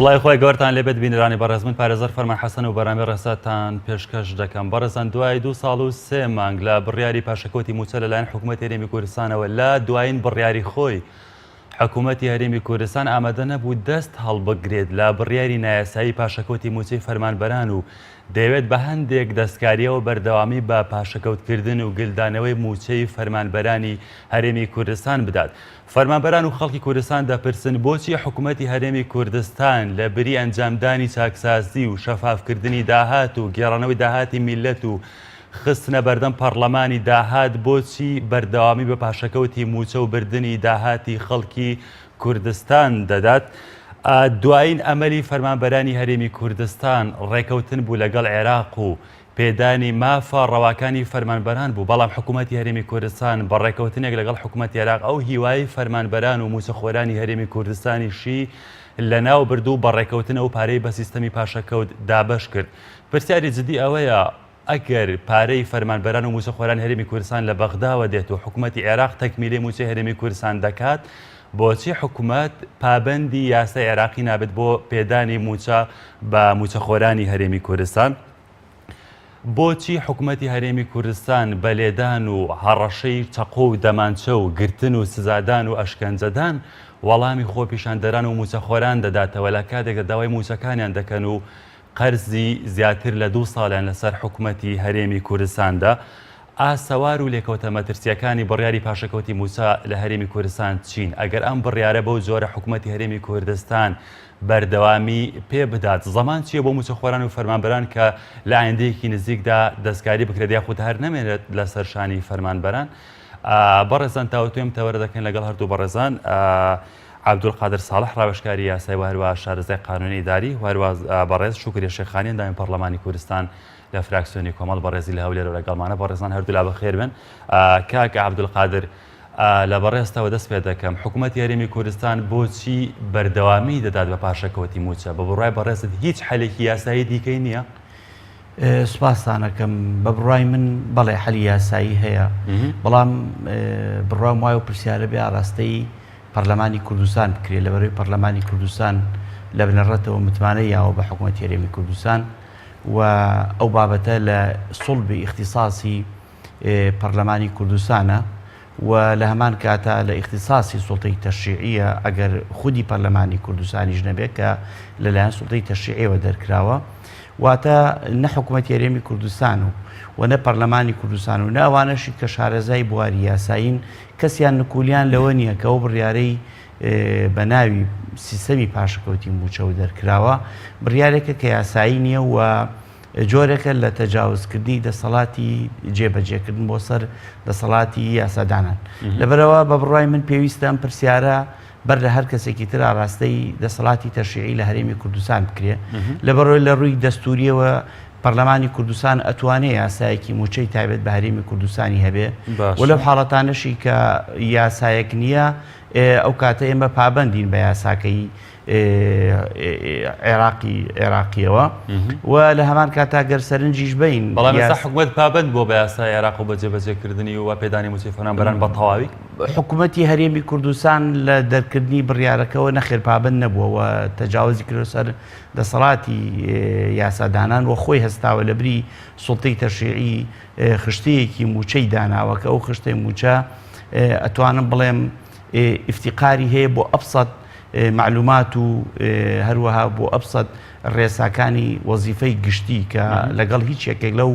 سڵای خۆی گەورتان لێبێت بینرانی بەڕێز من پارێزەر فەرمان حەسەن و بەرامی ڕێساتان پێشکەش دەکەم. بەڕێزان دوای 2 ساڵ و 3 مانگ لە بڕیاری پاشەکەوتی موچە لەلایەن حکوومەتی هەرێمی کوردستانەوە لە دوایین بڕیاری خۆی حکوومەتی هەرێمی کوردستان ئامادە نەبوو دەست هەڵبگرێت لە بڕیاری نایاسایی پاشەکەوتی موچەی فەرمانبەران و دەیەوێت بە هەندێک دەستکاریەوە بەردەوامی بە پاشەکەوتکردن و گلدانەوەی موچەی فەرمانبەرانی هەرێمی کوردستان بدات. فەرمانبەران و خەڵکی کوردستان دەپرسن بۆچی حکوومەتی هەرێمی کوردستان لە بری ئەنجامدانی چاکسازی و شەفافکردنی داهات و گێڕانەوەی داهاتی میلەت و خستنە بەردەم پەرلەمانی داهات بۆچی بەردەوامی بە پاشەکەوتی موچە و بردننی داهاتی خەڵکی کوردستان دەدات. دوایین ئەمەلی فەرمانبەرانی هەرێمی کوردستان ڕێکەوتن بوو لەگەڵ عێراق و پێدانی مافە ڕەواکانی فەرمانبەران بوو، بەڵام حکوومەتی هەرێمی کوردستان بە ڕێکەوتنێک لەگەڵ حکوومەتی عێراق ئەو هیوای فەرمانبەران و موچەخۆرانی هەرێمی کوردستانیشی لەناو بردوو بە ڕێکەوتن ئەو پارەی بە سیستەمی پاشەکەوت دابەش کرد. پرسیاری جدی ئەوەیە ئەگەر پارەی فەرمانبەران و موچەخۆران هەرێمی کوردستان لە بەغداوە دێت و حکوومەتی عێراق تەکمیلەی موچەی هەرێمی کوردستان دەکات، بۆچی حکوومەت پابەندی یاسای عێراقی نابێت بۆ پێدانی موچە بە موچەخۆرانی هەرێمی کوردستان؟ بۆچی حکوومەتی هەرێمی کوردستان بە لێدان و هەڕەشەی چەقۆ و دەمانچە و گرتن و سزادان و ئەشکەنجەدان وەڵامی خۆپیشاندەران و موچەخۆران دەداتەوە لە کاتێکدا داوای موچەکانیان دەکەن و قەرزی زیاتر لە 2 ساڵیان لەسەر حکوومەتی هەرێمی کوردستاندا؟ ئاسەوار و لێکەوتە مەترسیەکانی بڕیاری پاشەکەوتی موچە لە هەرێمی کوردستان چین؟ ئەگەر ئەم بڕیارە بەو جۆرە حکوومەتی هەرێمی کوردستان بەردەوامی پێ بدات، زەمان چییە بۆ موچەخۆران و فەرمانبەران کە لە ئایندەیەکی نزیکدا دەستکاری بکرێت یاخود هەر نەمێنێت لە سەرشانی فەرمانبەران؟ بەڕێزان تاوتوێم تەوەرە دەکەین لەگەڵ هەردوو بەڕێزان. عەبدولقادر ساڵح ڕاوێژکاری یاسایی و هەروە شارەزای قانونی داری و هەروە بەڕێز شوکری شێخانی ئەندامی پەرلەمانی کوردستان لە فراکسیۆنی کۆمەڵ بەڕێزی لە هەولێرەوە لەگەڵمانە. بەڕێزان هەردوو لا بەخێر بن. کاکە عەبدولقادر، لە بەڕێستەوە دەست پێ دەکەم، حکوومەتی هەرێمی کوردستان بۆچی بەردەوامی دەدات بە پاشەکەوتی موچە؟ بە بڕای بەڕێزت هیچ حەلێکی یاسایی دیکەی نییە؟ سوپاسانەکەم. بە بڕای من بەڵێ حەلی یاسایی هەیە، بەڵام بڕام وایە و پرسیارە بێ ئاراستەی پەرلەمانی کوردستان بکرێت، لەبەرەوەی پەرلەمانی کوردستان لە بنەڕەتەوە متمانە یاوە بە حکوومەتی هەرێمی کوردستان و ئەو بابەتە لە سڵبی اختصاصی پەرلەمانی کوردستانە و لە هەمان کاتا لە اختصاصی سوڵتەی تەشریعیە ئەگەر خودی پەرلەمانی کوردستانیش نەبێت کە لەلایەن سوڵتەی تەشریعیەوە دەرکراوە، واتە نە حکوومەتی هەرێمی کوردستان و نە پەرلەمانی کوردستان و ناوانەشی کە شارەزای بواری یاساین کەسیان نکولیان لەوە نییە کە ئەو بڕیارەی بە ناوی سیستەمی پاشەکەوتی موچە دەرکراوە بڕیارێکە کە یاسایی نییە و جۆرێکە لە تەجاوزکردنی دەسەڵاتی جێبەجێکردن بۆ سەر دەسەڵاتی یاسادانان. لەبەرەوە بە بڕای من پێویستە ئەم پرسیارە بەر لە هەر کەسێکی تر ئاراستەی دەسەڵاتی تەشریعی لە هەرێمی کوردستان بکرێ، لەبەرەوەی لە ڕووی دەستوریەوە پەرلەمانی کوردستان ئەتوانێت یاسایەکی موچەی تایبەت بە هەرێمی کوردستانی هەبێ و لەو حاڵەتانەشی کە یاسایەک نییە ئەو کاتە ئێمە پابەندین بە یاساکەی عێراقیەوە و لە هەمان کاتا گەر سەرنجیش بین. بەڵام ئێستا حکوومەت پابەند بۆ بە یاسای عێراق و بە جێبەجێکردنی و پێدانی موچەی فەرمانبەران بە تەواوی؟ حکوومەتی هەرێمی کوردستان لە دەرکردنی بڕیارەکەەوە نەخێر پابەند نەبووە و تەجاوزی کرد سەر دەسەڵاتی یاسادانان و خۆی هەستاوە لە بری سوڵتەی تەشریعی خشتەیەکی موچەی داناوە کە ئەو خشتەی موچە ئەتوانم بڵێم ئیفتیقاری هەیە بۆ ئەبسەد معلومات و هەروەها بۆ ئەبسەد ڕێساکانی وەزیفەی گشتی کە لەگەڵ هیچ یەکێک لەو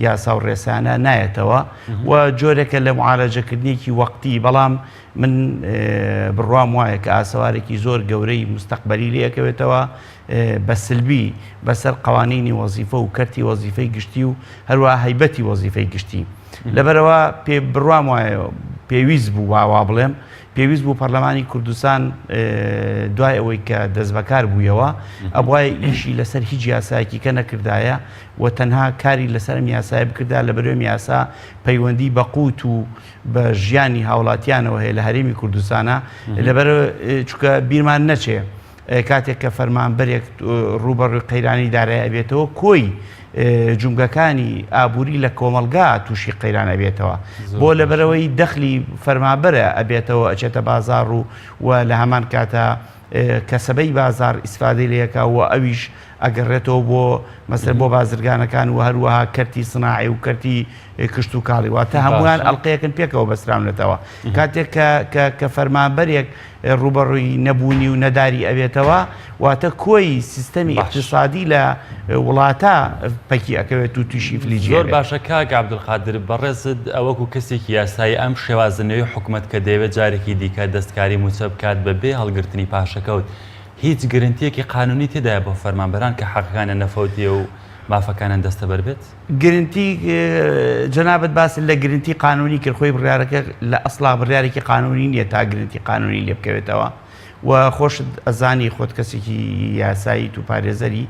یاسا و ڕێسانە نایەتەوە و جۆرێکە لە معالەجەکردنیەکی وەقتی. بەڵام من بڕوام وایە کە ئاسەوارێکی زۆر گەورەی مستەقبەلی لەکەوێتەوە بە سلبی بەسەر قوانینی وەزیفە و کەرتی وەزیفەی گشتی و هەروەها هەیبەتی وەزیفەی گشتی. لەبەرەوە پێ بڕوام وایە پێویست بوو وا بڵێم پێویست بوو پەرلەمانی کوردستان دوای ئەوەی کە دەست بەکار بوویەوە ئەبوایە ئیشی لەسەر هیچ یاسایەکی کە نەکردایە و تەنها کاری لەسەر یاسای بکردا لە بەرەوەی یاسا پەیوەندی بە قوت و بە ژیانی هاوڵاتیانەوە هەیە لە هەرێمی کوردستانە. لەبەرەوە چونکە بیرمان نەچێ کاتێک کە فەرمانبەرێک ڕوبەڕووی قەیرانی دارایی ئەبێتەوە کۆی جونگەکانی ئابووری لە کۆمەلگا تووشی قەیران ئەبێتەوە بۆ لەبەرەوەی دەخلی فەرمانبەرە ئەبێتەوە ئەچێتە بازاڕ و لە هەمان کاتە کەسەبەی بازار ئیسفادەی لەیەکە و ئەویش ئەگەڕێتەوە بۆ مەسەر بۆ بازرگانەکان و هەروەها کەرتی سناعی و کەرتی کشت و کاڵی واتە هەمووان ئەڵلقەیەکن پێکەوە بەسراونێتەوە کاتێک کە فەرمانبەرێک ڕوبەڕووی نەبوونی و نەداری ئەوێتەوە واتە کۆی سیستەمی اقتصادی لە وڵاتە پەکی ئەکەوێت و تووشی فلیجی زۆر باشە کاک عەبدولقادر بەڕێزت ئەوەکو کەسێکی یاسایی ئەم شێوازنەوەی حکوومەت کە دەیەوێت جارێکی دیکە دەستکاری موچە بکات بەبێ هەڵگرتنی پاشەکەوت هیچ گرنتیەکی قانونی تێدایە بۆ فەرمانبەران کە حەقەکانە نەفەوتیە و مافەکانیان دەستە بەربێت گرنتی جەنابەت باس لە گرنتی قانونی کرد خۆی بڕیارەکە لە ئەسڵا بڕیارێکی قانونی نییە تا گرنتی قانونی لێ بکەوێتەوە و خۆشت ئەزانی خۆت کەسێکی یاسایی و پارێزەری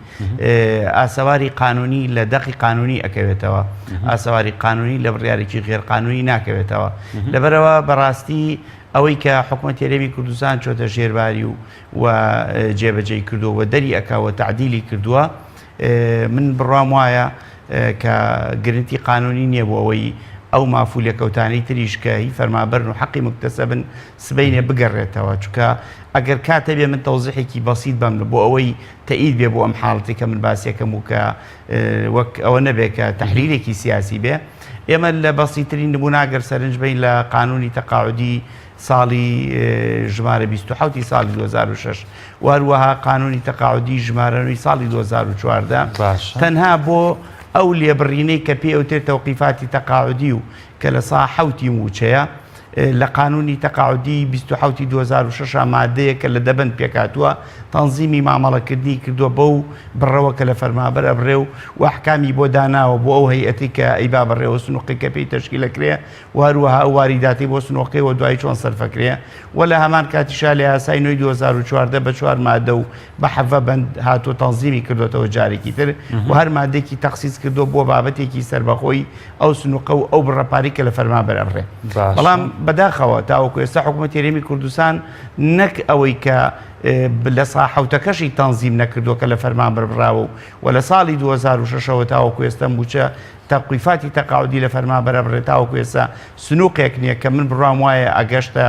ئاسەواری قانونی لە دەقی قانونی ئەکەوێتەوە ئاسەواری قانونی لە بڕیارێکی غێرقانونی ناکەوێتەوە لەبەرەوە بەڕاستی ئەوەی کە حکوومەت هێرێمی کوردستان چۆتە ژێرباری و جێبەجێی کردووە و دەری ئەکاوە تعدیلی کردووە من بڕوام وایە کە گرنتی قانونی نییە بۆ ئەوەی ئەو مافوولە کەوتانەی تریش کە هی فەرمانبەرن و حەقی مکتەسەبن سبەینێ بگەڕێتەوە چونکە ئەگەر کاتە بێ من تەوزیحێکی بەسیط بەم بۆ ئەوەی تەئید بێ بۆ ئەم حاڵەتی کە من باسیەکەم و کە وەک ئەوە نەبێت کە تەحلیلێکی سیاسی بێ ئێمە لە بەسیترین نموناگەر سەرنج بین لە قانونی تەقاعودی ساڵی ژمارە 27 ساڵی 2006 وهروەها قانونی تەقاعودی ژمارەی ساڵی 2014 تەنها بۆ ئەو لێبڕینەی کە پێ ئەوتێت تەوقیفاتی تەقاعودی و کە لە سا حوتی موچەیە لە قانونی تەقاعودی 27 2006 مادەیە کە لە دەبند پێکاتووە تەنزیمی مامەڵەکردنی کردووە بەو بڕەوە کە لە فەرمانبەر ئەبڕێ و ئەحکامی بۆ داناوە بۆ ئەو هەیئەتی کە ئەیبا بڕێوە سنووقی کە پێی تەشکیلەکرێ و هەروەها ئەو واریداتی بۆ سنووقی و دوای چۆن سەرفەکرێ و لە هەمان کاتیشا لە یاسای نوێی 2014 بە 4 مادە و بە حەڤە بەند هاتووە تەنزیمی کردوێتەوە جارێکی تر و هەر مادێکی تەخسیس کردو بۆ بابەتێکی سەربەخۆی ئەو سنووقە و ئەو بڕەپاری کە لە فەرمانبەر ئەبڕێ بەڵام بەداخەوە تاوەکو ئێستا حکوومەتی هێرێمی کوردستان نەک ئەوەی کە لە ساحەوتەکەشی تەنزیم نەکردووە کە لە فەرمانبەر بڕاوە و لە ساڵی 2006ەوە تاوەکو ئێستا موچە تەوقیفاتی تەقاعودی لە فەرمانبەر ئەبڕێ تاوەکو ئێستا سنووقێک نییە کە من بڕوام وایە ئەگەشتە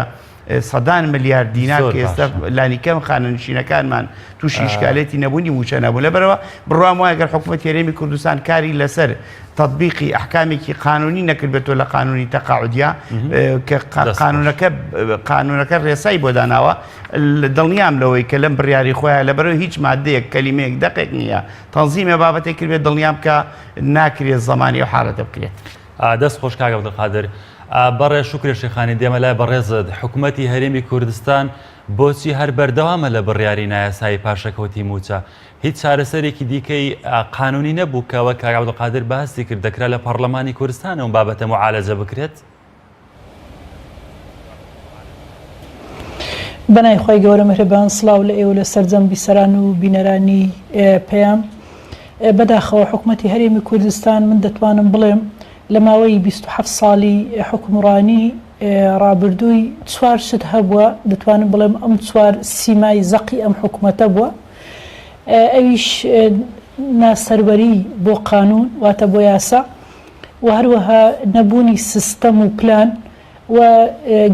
سەدان ملیار دینار کە ئێستا لانیکەم خانەنشینەکانمان تووشی ئیشکالێتی نەبوونی موچە نەبوو لەبەرەوە بڕوام وایە گەر حکوومەتی هێرێمی کوردستان کاری لەسەر تطبیقی ئەحکامێکی قانونی نەکردبێتەوە لە قانونی تەقاعودیا کە قانونەکە ڕێسای بۆ داناوە دڵنیام لەوەی کە لەم بڕیاری خۆیان لەبەرەوە هیچ مادەیەک کەلیمەیەک دەقێک نییە تەنزیمێ بابەتێک کردبێت دڵنیام کە ناکرێت زەمانی ئەو حاڵەتە بکرێت دەست خۆش کاک عەبدولقادر بەڕێ شکر شێخانی دێمە لای بەڕێزت حکوومەتی هەرێمی کوردستان بۆچی هەر بەردەوامە لە بڕیاری نایاسایی پاشەکەوتی موچە هیچ چارەسەرێکی دیکەی قانونی نەبوو کەوە کاک عەبدولقادر باسی کرد دەکرا لە پەرلەمانی کوردستان ئەو بابەتە معالەجە بکرێت بەنای خۆی گەورە مهرەبان سڵاو لە ئێوە لە سەرجەم بیسەران و بینەرانی پێیان بەداخەوە حکوومەتی هەرێمی کوردستان من دەتوانم بڵێم لە ماوەی 27 ساڵی حکومڕانی ڕابردووی چوار شت هەبووە دەتوانم بڵێم ئەم چوار سیمای زەقی ئەم حکوومەتە بووە ئەویش ناسەروەری بۆ قانون واتە بۆ یاسا و هەروەها نەبوونی سیستەم و پلان و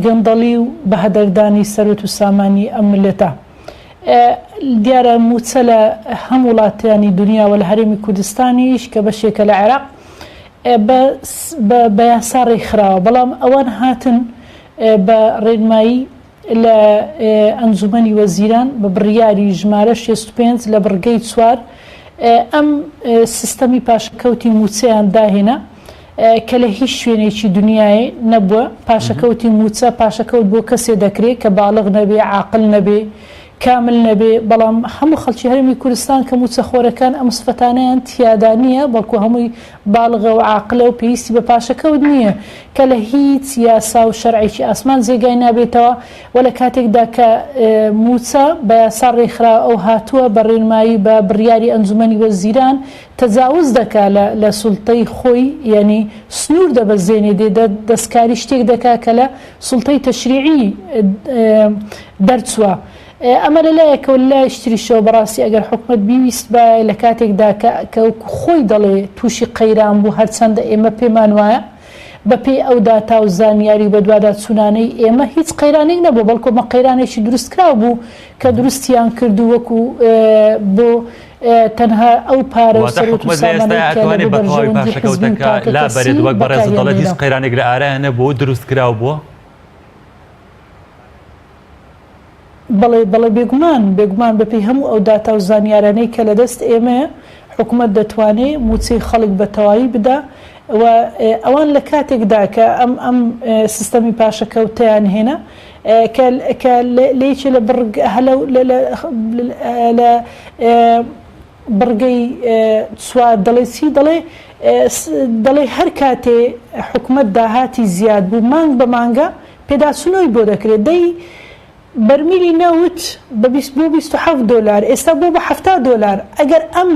گەندەڵی و بەهەدەردانی سەرۆت و سامانی ئەم ملەتە دیارە موچە لە هەم وڵاتیانی دنیاوە لە هەرێمی کوردستانیش کە بەشێکە لە عێراق بە یاسا ڕێکخراوە بەڵام ئەوان هاتن بە ڕێنمایی لە ئەنجومەنی وەزیران بە بڕیاری ژمارە 65 لە بڕگەی 4 ئەم سیستەمی پاشەکەوتی موچەیان داهێنا کە لە هیچ شوێنێکی دنیاە نەبووە پاشەکەوتی موچە پاشەکەوت بۆ کەسێ دەکرێت کە باڵغ نەبێ عاقل نەبێ کامل نەبێ بەڵام هەموو خەڵکی هەرێمی کوردستان کە موچە خۆرەکان ئەم سفەتانەیان تیادا نییە بەڵکو هەمووی باڵغە و عاقلە و پێویستی بە پاشەکەوت نییە کە لە هیچ یاسا و شەرعێکی ئاسمان جێگای نابێتەوە و لە کاتێکدا کە موچە بە یاسا ڕێکخرا ئەو هاتووە بە ڕێنمایی بە بڕیاری ئەنجومەنی وەزیران تەجاوز دەکا لە سوڵتەی خۆی یعنی سنوور دەبەزێنێ دەستکاری شتێک دەکا کە لە سوڵتەی تەشریعی دەرچووە ئەمە لەلایەکەوە لای شتریشەوە بەڕاستی ئەگەر حکوومەت بیویست بە لە کاتێکدا کە خۆی دەڵێ تووشی قەیران بوو هەرچەندە ئێمە پێمان وایە بەپێی ئەو داتا و زانیاری بە دوادا چونانەی ئێمە هیچ قەیرانێک نەبوو بەڵکو مە قەیرانێکی دروستکراو بوو کە دروستیان کردو وەکو بۆ تەنها ئەو پارە و سەرۆت و سامانەی بە تەواوی پاشەکەوتەکە لا بەرێت وەک بەڕێز دەڵێت هیچ قەیرانێک لە ئارایە نەبوو دروستکراو بووە. بەڵێ بێگومان بەپێی هەموو ئەو داتا و زانیارانەی کە لە دەست ئێمە حکوومەت دەتوانێت موچەی خەڵک بە تەواوی بدا و ئەوان لە کاتێکدا کە ئەم سیستەمی پاشەکەوتیان هێنا کە لێکی لە لە بڕگەی سوار دەڵێ چی دەڵێ هەر کاتێ حکوومەت داهاتی زیاد بوو مانگ بە مانگە پێداچوونەوەی بۆ دەکرێت دەی بەرمیلی نەوت بە $27 ئێستا بۆ بە $70 ئەگەر ئەم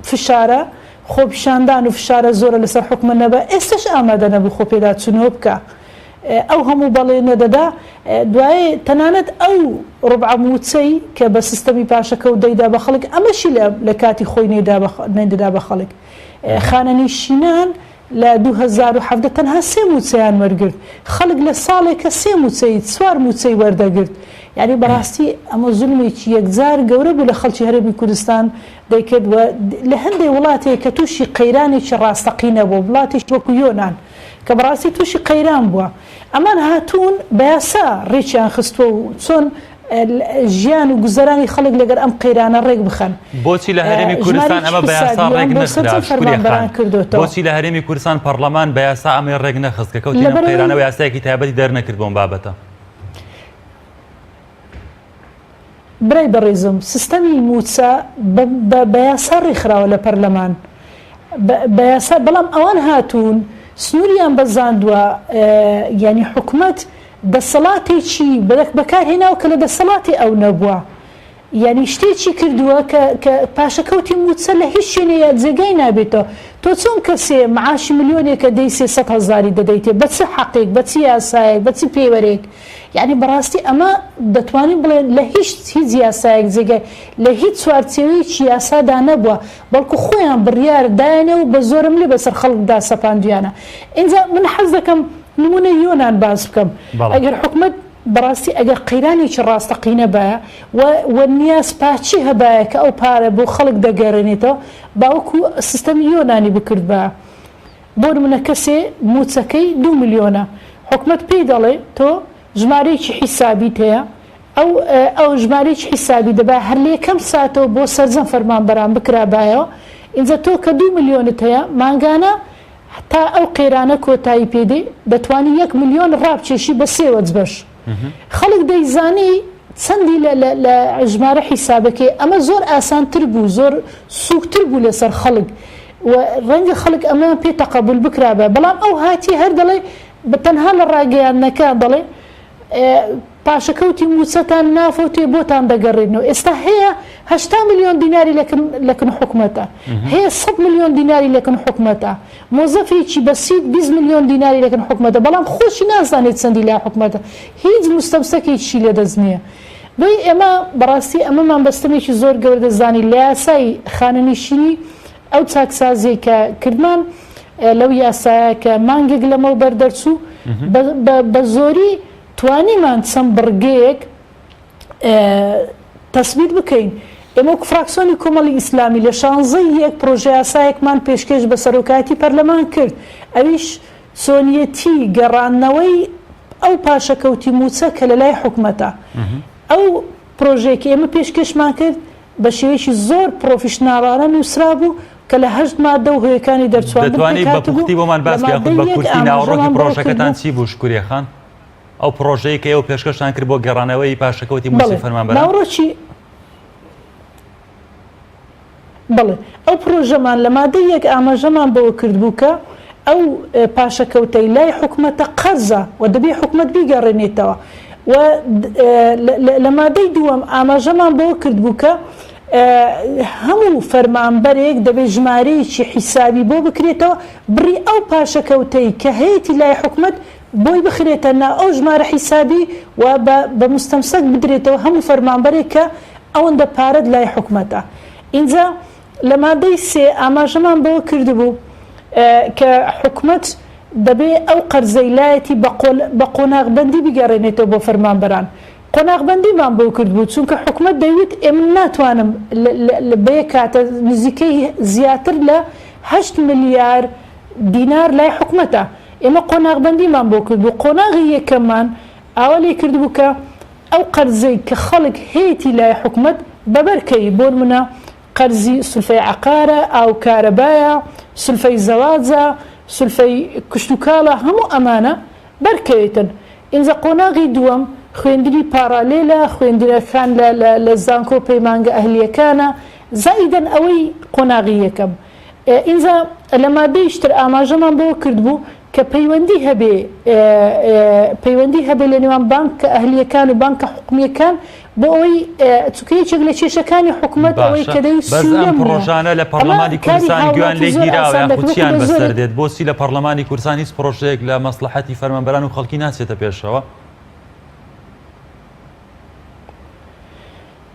فشارە خۆپیشاندان و فشارە زۆرە لەسەر حکومەت نەبە ئێستش ئامادە نەبوو خۆ پێداچوونەوە بکە ئەو هەموو بەڵێ نەدەدا دوایێ تەنانەت ئەو ڕبع موچەی کە بە سیستەمی پاشەکە و دەیدا بە خەڵک ئەمەشی لە کاتی خۆی نەیدەدا بە خەڵک خانەنیشینان لە 2017 تەنها 3 موچەیان وەرگرت خەڵک لە ساڵێکە 3 موچەی 4 موچەی وەردەگرت یعنی بەڕاستی ئەمە زولمێکی یەکجار گەورە بوو لە خەڵکی هەرێمی کوردستان دەیکرد لە هەندێک وڵاتێک کە تووشی قەیرانێکی ڕاستەقینە بوو وڵاتێک وەکو یۆنان کە بەڕاستی تووشی قەیران بووە ئەمان هاتوون بە یاسا ڕێکیان خستووە و چۆن ژیان و گوزەرانی خەڵک لەگەر ئەم قەیرانە ڕێک بخەن بۆچی لە هەرێمی کوردستان ئەمە بە یاسا ڕێک نەخرا بۆچی لە هەرێمی کوردستان پەرلەمان بە یاسا ئەمەی ڕێک نەخست کە کەوتینە قەیرانەوە یاسایەکی تایبەتی دەرنەکرد بۆم بابەتە برای بەڕێزم سیستەمی موچە بە یاسا ڕێکخراوە لە پەرلەمان بە یاسا بەڵام ئەوان هاتوون سنووریان بەزاندووە یعنی حکوومەت دەسەڵاتێکی بەکارهێناوە کە لە دەسەڵاتی ئەو نەبووە یعنی شتێکی کردووە کە پاشەکەوتی موچە لە هیچ شوێنەیە جێگای نابێتەوە تۆ چۆن کەسێ معاشی ملیۆنێکە دەی 300,000 دەدەیتێ بە چ حەقێک بە چی یاسایەک بە چی پێوەرێک یعنی بەڕاستی ئەمە دەتوانین بڵێن لە هیچ یاسایەک جێگای لە هیچ چوارچێوەیەکی یاسادا نەبووە بەڵکو خۆیان بڕیار دایانێ و بە زۆرم لێ بەسەر خەڵکدا سەپاندویانە اینجا من حەز دەکەم نمونە یۆنان باز بکەم ئەگەر حکومەت بەڕاستی ئەگەر قەیرانێکی ڕاستەقینە بایە و نیاز پاچی هەبایە کە ئەو پارە بۆ خەڵک دەگەڕێنێتەوە باوەکو سیستەمی یۆنانی بکرد بە بۆ نمونە کەسێ موچەکەی 2 ملیۆنە حکومەت پێی دەڵێ تۆ ژمارەیەکی حیسابیت هەیە ئەو ژمارەیەکی حیسابی دەبا هەر لە یەکەم ساتەوە بۆ سەرجەم فەرمانبەران بکرابایەوە اینجا تۆ کە 2 ملیۆنت هەیە مانگانە تا ئەو قەیرانە کۆتایی پێدەی دەتوانی 1 ملیۆن ڕابچێشی بە 3 وەجبەش خەڵک دەیزانی چەندی لە ژمارە حیسابەکەی ئەمە زۆر ئاسانتر بوو زۆر سوکتر بوو لەسەر خەڵک و ڕەنگە خەڵک ئەمەیان پێ تەقەبول بکرابە بەڵام ئەو هاتی هەر دەڵێ بە تەنها لە ڕاگەیاندنەکە دەڵێ پاشەکەوتی موچەتان نافۆتێ بۆتان دەگەڕێنەوە ئێستا هەیە 80 ملیۆن دیناری لەکن حکومەتە هەیە 100 ملیۆن دیناری لەکن حکومەتە مۆزەفێکی بەسیط 20 ملیۆن دیناری لەکن حکومەتە بەڵام خۆشی نازانێت چەندی لا حکومەتە هیچ مستەمسەکێکی لێ دەست نییە بۆی ئێمە بەڕاستی ئەمەمان بەستەمێکی زۆر گەورە دەزانی لە یاسای خانەنیشینی ئەو چاکسازیی کە کردمان لەو یاسایە کە مانگێک لەمە بەردەرچوو بە زۆری توانیمان چەند بڕگەیەک تەسبیت بکەین ئێمە وەکو فراکسیۆنی کۆمەڵی ئیسلامی لە 16 پرۆژە یاسایەکمان پێشکەش بە سەرۆکاتی پەرلەمان کرد ئەویش چۆنیەتی گەڕانەوەی ئەو پاشەکەوتی موچە کە لە لای حکومەتە ئەو پرۆژەیەکی ئێمە پێشکەشمان کرد بە شێوەیەکی زۆر پرۆفیشناڵانە نووسرا بوو کە لە 8 مادە و هۆیەکانی دەرچوان دەتوانی بە پوختی بۆمان باس بکەیت بە کورتی ناوەڕۆکی پرۆژەکەتان چی بوو شکوریە خان ئەو پرۆژەیە کە ئێوە پێشکەشتان کرد بۆ گەڕانەوەی پاشەکەوتی موچەی فەرمانبەران ناوڕۆکی بڵێ ئەو پرۆژەمان لە مادەی 1 ئاماژەمان بەوە کرد بوو کە ئەو پاشەکەوتەی لای حکومەتە قەرزە و دەبێ حکومەت بیگەڕێنێتەوە و لە مادەی دووەم ئاماژەمان بەوە کرد بوو کە هەموو فەرمانبەرێک دەبێت ژمارەیەکی حیسابی بۆ بکرێتەوە بڕی ئەو پاشەکەوتەی کە هەیەی لای حکومەت بۆی بخرێتە نا ئەو ژمارە حیسابی و بە مستەمسەک بدرێتەوە هەموو فەرمانبەرێک کە ئەوەندە پارەت لای حکومەتە اینجا لە مادەی 3 ئاماژەمان بەوە کردبوو کە حکومەت دەبێ ئەو قەرزەیلایەتی بە قۆناغبەندی بگەڕێنێتەوە بۆ فەرمانبەران. قۆناغبەندیمان بۆ کردبوو چونکە حکوومەت دەیوت ئێمە ناتوانم بێ کاتە نزیکەی زیاتر لە 8 ملیار دینار لای حکوومەتە. ئێمە قۆناغبەندیمان بۆ کردبوو. قۆناغی یەکەممان ئاوا لێ کردبوو کە ئەو قەرزەی کە خەڵک هەیەی لای حکوومەت بەبەرکەی بۆ منە قەرزی سولفەی عقارە، ئاو کارەبایە، سولفەی زەواجە، سولفەی کشتتوکاڵە، هەموو ئەمانە بەرکەوێتن. ئینجا قۆناغی دووەم خوێندنی پارالێلە، خوێندنەکان لە زانکۆ پەیمانگە ئەهلیەکانە، زائیدەن ئەوەی قۆناغی یەکەم. ئینجا لە مادەیشتر ئاماژەمان بۆ کردبوو کە پەیوەندی هەبێ لە نێوان بانکە ئەهلیەکان و بانکە حکومیەکان بۆ ئەوەی چکەیەکێک لە کێشەکانی حکوومەت ئەوەی کە دەی پرۆژانە لە پەرلەمانی کوردستان گویان لێ گیراوە یاخودچیان بەسەر دێت. بۆچی لە پەرلەمانی کوردستان هیچ پرۆژەیەک لە مەسلحەتی فەرمانبەران و خەڵکی ناچێتە پێشەوە؟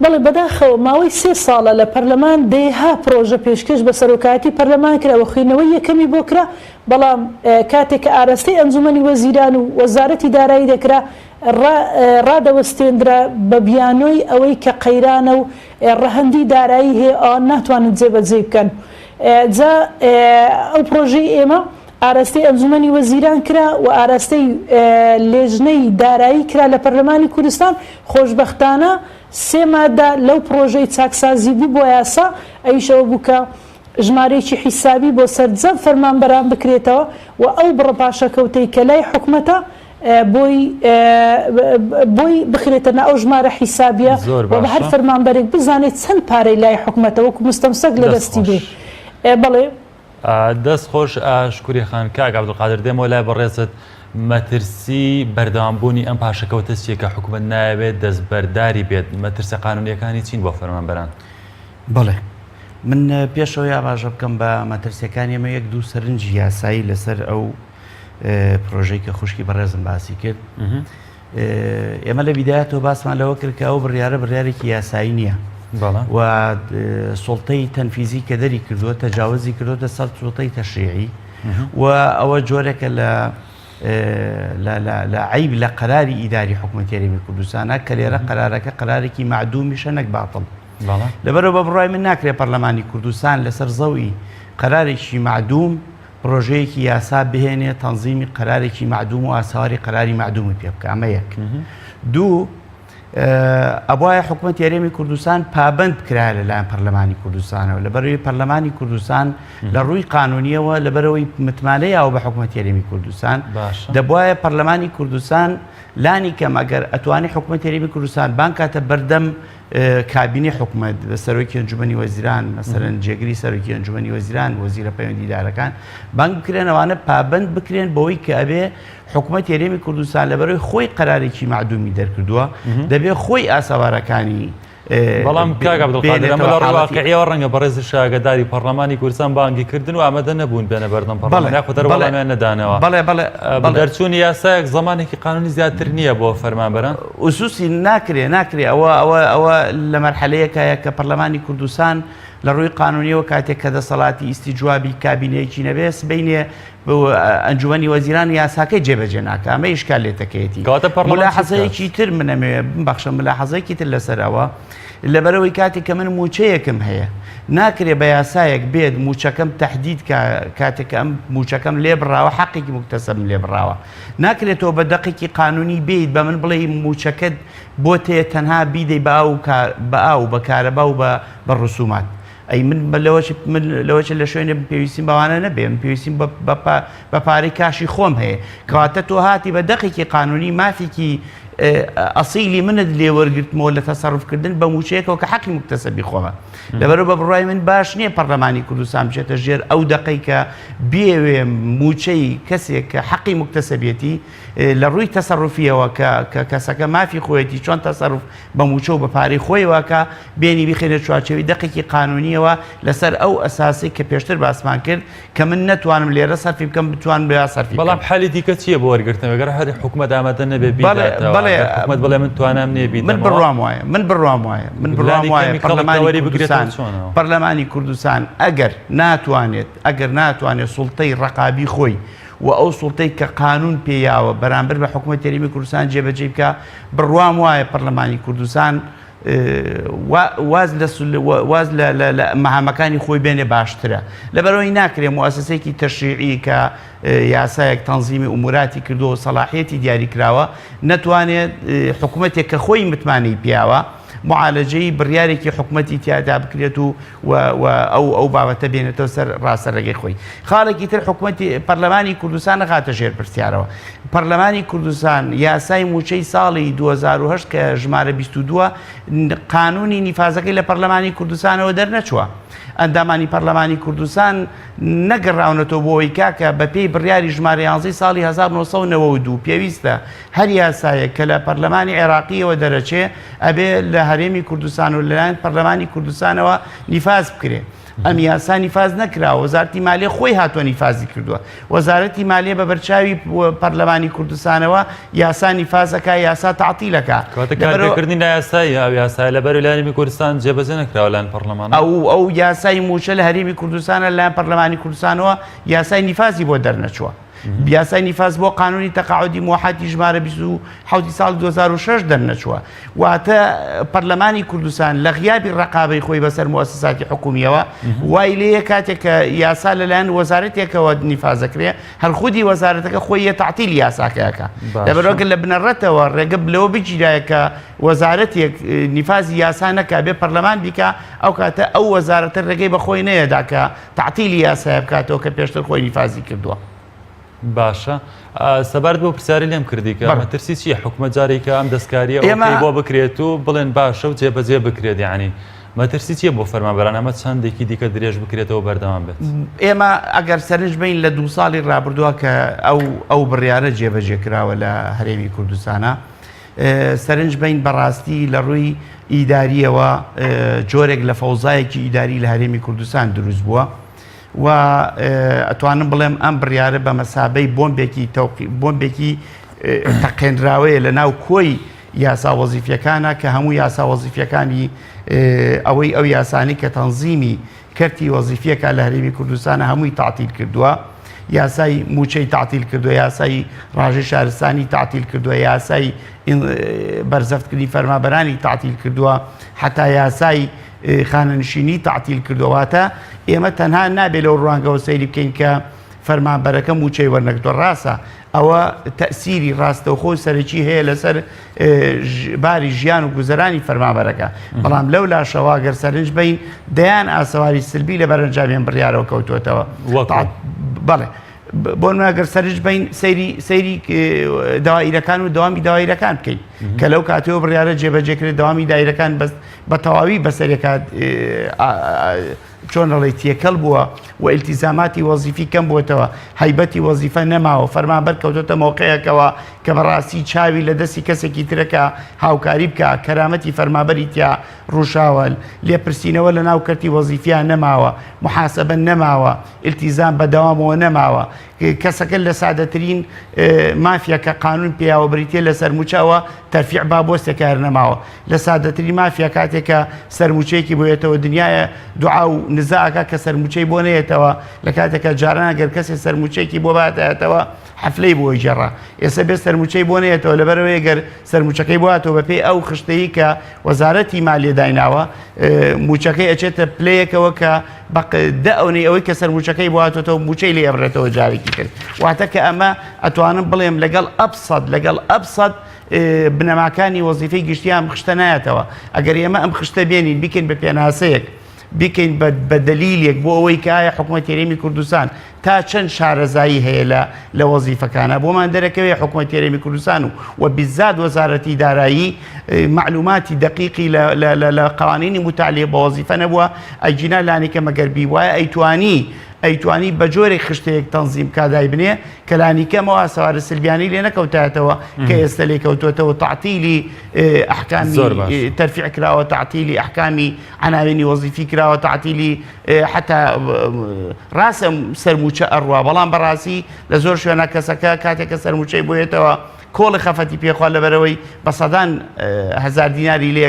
بەڵێ بەداخەوە ماوەی 3 ساڵە لە پەرلەمان دەیها پرۆژە پێشکەش بە سەرۆکاتی پەرلەمان کراوە، خوێندنەوەی یەکەمی بۆ کرا، بەڵام کاتێک کە ئاراستەی ئەنجومەنی وەزیران و وەزارەتی دارایی دەکرا ڕادەوەستێنرا بە بیانۆی ئەوەی کە قەیرانە و ڕەهەندی دارایی هەیە ئەوە ناتوانن جێبەجێ بکەن. جا ئەو پرۆژەی ئێمە ئاراستەی ئەنجومەنی وەزیران کرا و ئاراستەی لێژنەی دارایی کرا لە پەرلەمانی کوردستان. خۆشبەختانە 3 مادە لەو پرۆژەی چاکسازی بوو بۆ یاسا، ئەیشەوە بووکە ژمارەیەکی حیسابی بۆ سەرجەم فەرمانبەران بکرێتەوە و ئەو بڕە پاشەکەوتەی کە لای حکوومەتە بۆی بخرێتەنە ئەو ژمارە حیسابیە و بە هەر فەرمانبەرێک بزانێت چەند پارەی لای حکوومەتە وەکو مستەمسەک لە دەستی بێ. بەڵێ دەست خۆش ئاشکوری خان کاک عەبدولقادر دێمەوە لای بەڕێزت مەترسی بەردەوامبوونی ئەم پاشەکەوتە چیە کە حکوومەت نایەوێت دەستبەرداری بێت؟ مەترسە قانونیەکانی چین بۆ فەرمانبەران؟ بەڵێ من پێشەوە ئاماژە بکەم بە مەترسیەکانی ئێمە 1-2 سەرنجی یاسایی لەسەر ئەو پرۆژەی کە خوشکی بەڕێزم باسی کرد. ئێمە لە بیدایەتەوە باسمان لەوە کرد کە ئەو بڕیارێکی یاسایی نییە و سوڵتەی تەنفیزی کە دەری کردووە تەجاوزی کردوتە سەر سوڵتەی تەشریعی و ئەوە جۆرێکە لە عیب لە قەراری ئیداری حکوومەتی هەرێمی کوردستانە کە لێرە قەرارەکە قەرارێکی معدومیشە نەک باتڵ. لەبەرەوە بە بڕای من ناکرێت پەرلەمانی کوردستان لەسەر زەوی قەرارێکی معدوم پرۆژەیەکی یاسا بهێنێت تەنزیمی قەرارێکی معدوم و ئاساواری قەراری معدومی پێ بکە. ئەمە یەک. دوو، ئەوایە حکوومەتی هەرێمی کوردستان پابند کرا لەلایەن پەرلەمانی کوردستانەوە لەبەرەوەی پەرلەمانی کوردستان لە ڕووی قانونیەوە لەبەرەوەی متمانەیەوە بە حکوومەتی هەرێمی کوردستان دەبوایە پەرلەمانی کوردستان لانی کەم ئەگەر ئەتوانی حکوومەتی هەرێمی کوردستان بانکاتە بەردەم کابینی حکوومەت بە سەرۆکی ئەنجومەنی وەزیران مەسەرەن جێگری سەرۆکی ئەنجومەنی وەزیران وەزیرە پەیوەندیدارەکان بانک بکرێنەوەوانە پابند بکرێن بەوەی کە ئەبێ حکوومەتی هەرێمی کوردستان لەبەرەوەی خۆی قەرارێکی معدومی دەرکردووە دەبێت خۆی ئاساوارەکانی بەڵام کاک عەبدولقادر ئەمە لە ڕواقعیەوە ڕەنگە بەڕێزی شاگەداری پەرلەمانی کوردستان بانگی کردن و ئامادە نەبوون بێنە بەردەم پەرلەمان یاخود دەرەوەڵامیان نەدانەوە. دەرچوونی یاسایەک زمانێکی قانونی زیاتر نییە بۆ فەرمانبەران ئوسوسی ناکرێ ئەوە لە مەرحەلەیەکایە کە پەرلەمانی کوردستان لە ڕووی قانونیەوە کاتێک کە دەسەڵاتی ئیستیجوابی کابینەیەکی نەبێت بینێ ئەنجومەنی وەزیران یاساکەی جێبەجێ ناکە. ئەمە ئیشکال لێتەکەیەتی. ملاحەزەیەکی تر منەمێ بەخشە ملاحەزەیەکی تر لەسەرەوە لەبەرەوەی کاتێک کە من موچەیەکم هەیە ناکرێ بە یاسایەک بێت موچەکەم تەحدید کاتێک ئەم موچەکەم لێ بڕاوە حەقێکی مکتەسەب لێ بڕاوە ناکرێتەوە بە دەقێکی قانونی بێت بە من بڵێ موچەکەت بۆ تێ تەنها بیدەی بە ئاو بە کارەبا و بە ڕسومات. ئەی من لەوەچە لە شوێنێ پێویستیم بەوانە نەبێم پێویستیم بە پارەی کاشی خۆم هەیە کەواتە تۆ هاتی بە دەقێکی قانونی مافێکی ئەسیلی منت لێ وەرگرتمەوە لە تەسەڕوفکردن بە موچەیەکەوە کە حەقی مکتەسەبی خۆمە. لەبەرەوە بە بڕای من باش نییە پەرلەمانی کوردستان بچێتە ژێر ئەو دەقەی کە بێوێ موچەی کەسێک کە حەقی مکتەسەبێتی لە ڕووی تەسەڕوفیەوە کە کەسەکە مافی خۆیەتی چۆن تەسەڕوف بە موچە و بە پارەی خۆیەوەکە بێنی بخێنە چوارچێوی دەقێکی قانونیەوە لەسەر ئەو ئەساسی کە پێشتر باسمان کرد کە من نەتوانم لێرە سەرفی بکەم بتوان بە سەرفی. بەڵام حالی دیکە چییە بۆ وەرگرتنەوە گەر هەر حکوومەت ئامادە نەبێ حکوومەت بڵێ من توانام نێبی من بڕوام وایە پەرلەمانی کوردستان ئەگەر ناتوانێت سوڵتەی ڕقابی خۆی و ئەو سوڵتەی کە قانون پێیاوە بەرامبەر بە حکوومەت هەرێمی کوردستان جێبەجێ بکە بڕوام وایە پەرلەمانی کوردستان واز لە مەهامەکانی خۆی بێنێ باشترە لەبەرەوەی ناکرێ موسسەیەکی تەشریعی کە یاسایەک تەنزیمی ئوموراتی کردو و سەلاحیەتی دیاری کراوە نەتوانێت حکوومەتێک کە خۆی متمانەی پیاوە معالەجەی بڕیارێکی حکوومەتی تیادا بکرێت و ئەو بابەتە بێنێتەوە سەر ڕاستەڕێگەی خۆی خاڵێکی تر حکوومەتی پەرلەمانی کوردستان نەخاتە ژێر پرسیارەوە پەرلەمانی کوردستان یاسای موچەی ساڵی 2010 کە ژمارە 22 قانونی نیفازەکەی لە پەرلەمانی کوردستانەوە دەرنەچووە ئەندامانی پەرلەمانی کوردستان نەگەڕاونەتەوە بۆ ئەوەی کاکە بە پێی بڕیاری ژمارە 11 ساڵی 1992 پێویستە هەر یاسایە کە لە پەرلەمانی عێراقیەوە دەرەچێ ئەبێ لە هەرێمی کوردستان و لەلایەن پەرلەمانی کوردستانەوە نیفاز بکرێ ئەم یاسا نیفاز نەکراوە وەزارەتی مالیە خۆی هاتووە نیفازی کردووە وەزارەتی مالیە بە بەرچاوی پەرلەمانی کوردستانەوە یاسا نیفازەکە یاسا تعتیلەکە کارکردنی لە یاسایی ئەو یاسای لەبەر لایەنی کوردستان جێبەجێ نەکراوە لایەن پەرلەمان ئەو یاسای موچە لە هەرێمی کوردستانە لایەن پەرلەمانی کوردستانەوە یاسای نیفازی بۆ دەرنەچووە بیاسای نیفاز بۆ قانونی تەقاعودی موحەتی ژمارە 27 ساڵ 2006 دەرنەچووە واتە پەرلەمانی کوردستان لە غیابی ڕقابەی خۆی بەسەر موسساتی حکومیەوە وای لێیە کاتێک کە یاسا لەلایەن وەزارەتێکەوە نیفازەکرێ هەر خودی وەزارەتەکە خۆی یە تعتیلی یاساکەیەکە لەبەرەوەکە لە بنەڕەتەوە ڕێگە لەوە بگیرایە کە وەزارەتێک نیفازی یاسا نەکا بێ پەرلەمان بیکە ئەو کاتە ئەو وەزارەتە ڕێگەی بەخۆی نەیەدا کە تعتیلی یاسایە بکاتەوە کە پێشتر خۆی نیفازی کردووە باشە سەبارەت بۆ پرسیاری لێم کردی کە مەترسی چیە حکومەت جارێکە ئەم دەستکاریە ئەوەی بۆ بکرێت و بڵێن باشە و جێبەجێ بکرێت یعنی مەترسی چیە بۆ فەرمانبەران ئەمە چەندێکی دیکە درێژ بکرێتەوە بەردەوام بێت ئێمە ئەگەر سەرنج بین لە 2 ساڵی ڕابردووە کە ئەو بڕیارە جێبەجێ کراوە لە هەرێمی کوردستانە سەرنج بین بەڕاستی لە ڕووی ئیداریەوە جۆرێک لە فەوزایەکی ئیداری لە هەرێمی کوردستان دروست بووە و ئەتوانم بڵێم ئەم بڕیارە بە مەسابەی بۆمبێکی تەقێنراوەیە لە ناو کۆی یاسا وەزیفیەکانە کە هەموو یاسا وەزیفیەکانی ئەوەی ئەو یاسانی کە تەنزیمی کەرتی وەزیفیەکە لە هەرێمی کوردستانە هەمووی تعتیل کردووە یاسای موچەی تعتیل کردووە یاسای ڕاژەی شارستانی تعتیل کردووە یاسای بەرزەفتکردنی فەرمانبەرانی تعتیل کردووە حتا یاسای خانەنشینی تعتیل کردوواتە ئێمە تەنها نابێت لەو ڕوانگەوە سەیری بکەین کە فەرمانبەرەکە موچەی وەرنەگرتووە ڕاستە ئەوە تەئسیری ڕاستەوخۆ و سەرەکی هەیە لەسەر باری ژیان و گوزەرانی فەرمانبەرەکە بەڵام لەو لاشەوە گەر سەرنج بین دەیان ئاسەواری سلبی لە بەرەنجامیان بڕیارەوە کەوتوێتەوە بەڵێ بۆ ناگەر سەرنج بین سەیری داوائیرەکان و داوامی داواییرەکان بکەین کە لەو کاتەوە بڕیارە جێبەجێکرێت داوامی دایرەکان بە تەواوی بەسەرێکات چۆن ڕڵی تێکەڵ بووە و ئیلتیزاماتی وەزیفی کەم بووێتەوە هەیبەتی وەزیفە نەماوە فەرمانبەر کەوتۆتە مۆقعەکەوە کە بەڕاستی چاوی لە دەستی کەسێکی ترەکە هاوکاری بکە کەرامەتی فەرمانبەری تیا ڕووشاوە لێپرسینەوە لە ناو کەرتی وەزیفیان نەماوە محاسبە نەماوە ئیلتیزام بەدەوامەوە نەماوە کەسەکە لە سادەترین مافیەکە قانون پێیاوە بریتێ لە سەرموچەوە تەرفیع بابۆستێکە هەر نەماوە لە سادەترین مافیا کاتێکە سەرموچەیەکی بۆیێتەوە دنیاە دوعا و نزاعەکە کە سەرموچەی بۆ نەیەتەوە لە کاتێکە جاران گەر کەسێک سەرموچەیەکی بۆ باتێتەوە حەفلەی بۆی جێڕا ئێستا بێ سەرموچەی بۆ نەیەتەوە لەبەرەوەی گەر سەرموچەکەی بواتەوە بەپێی ئەو خشتەیی کە وەزارەتی مالیە دایناوە موچەکەی ئەچێتە پلەیەکەوە کە ئەوەی ئەوەی کە سەرموچەکەی بواتەوە موچەی لێ ئەبرێتەوە جارێکی کرد واتە کە ئەمە ئەتوانم بڵێم لەگەڵ ئەبسەد بنەماکانی وەزیفەی گشتیان خشتە نایەتەوە ئەگەر ئێمە ئەم خشتە بێنین بیکەین بە پێناسەیەک بیکەین بە دەلیلێک بۆ ئەوەی کە ئایا حکوومەت هەرێمی کوردستان تا چەند شارەزایی هەیە لە وەزیفەکانە بۆمان دەرەکەوێت حکوومەت هەرێمی کوردستان و بیزاد وەزارەتی دارایی معلوماتی دقیقی لە قوانینی متعلق بە وەزیفە نەبووە ئەیجینا لانێکە مەگەربی وایە ئەیتوانی بە جۆرێک خشتەیەک تەنزیم کادای بنێ کە لانیکەمەوە سەوارە سلبیانی لێ نەکەوتایەتەوە کە ئێستا لێ کەوتوێتەوە تعتیلی ئەحکامی تەرفیع کراوە تعتیلی ئەحکامی عناوینی وەزیفی کراوە تعتیلی حتا ڕاستە سەرموچە ئەڕوا بەڵام بەڕاستی لە زۆر شوێنە کەسەکە کاتێککە سەرموچەی بۆیێتەوە کۆڵی خەفەتی پێخوا لەبەرەوەی بە سەدان هەزار دیناری لێ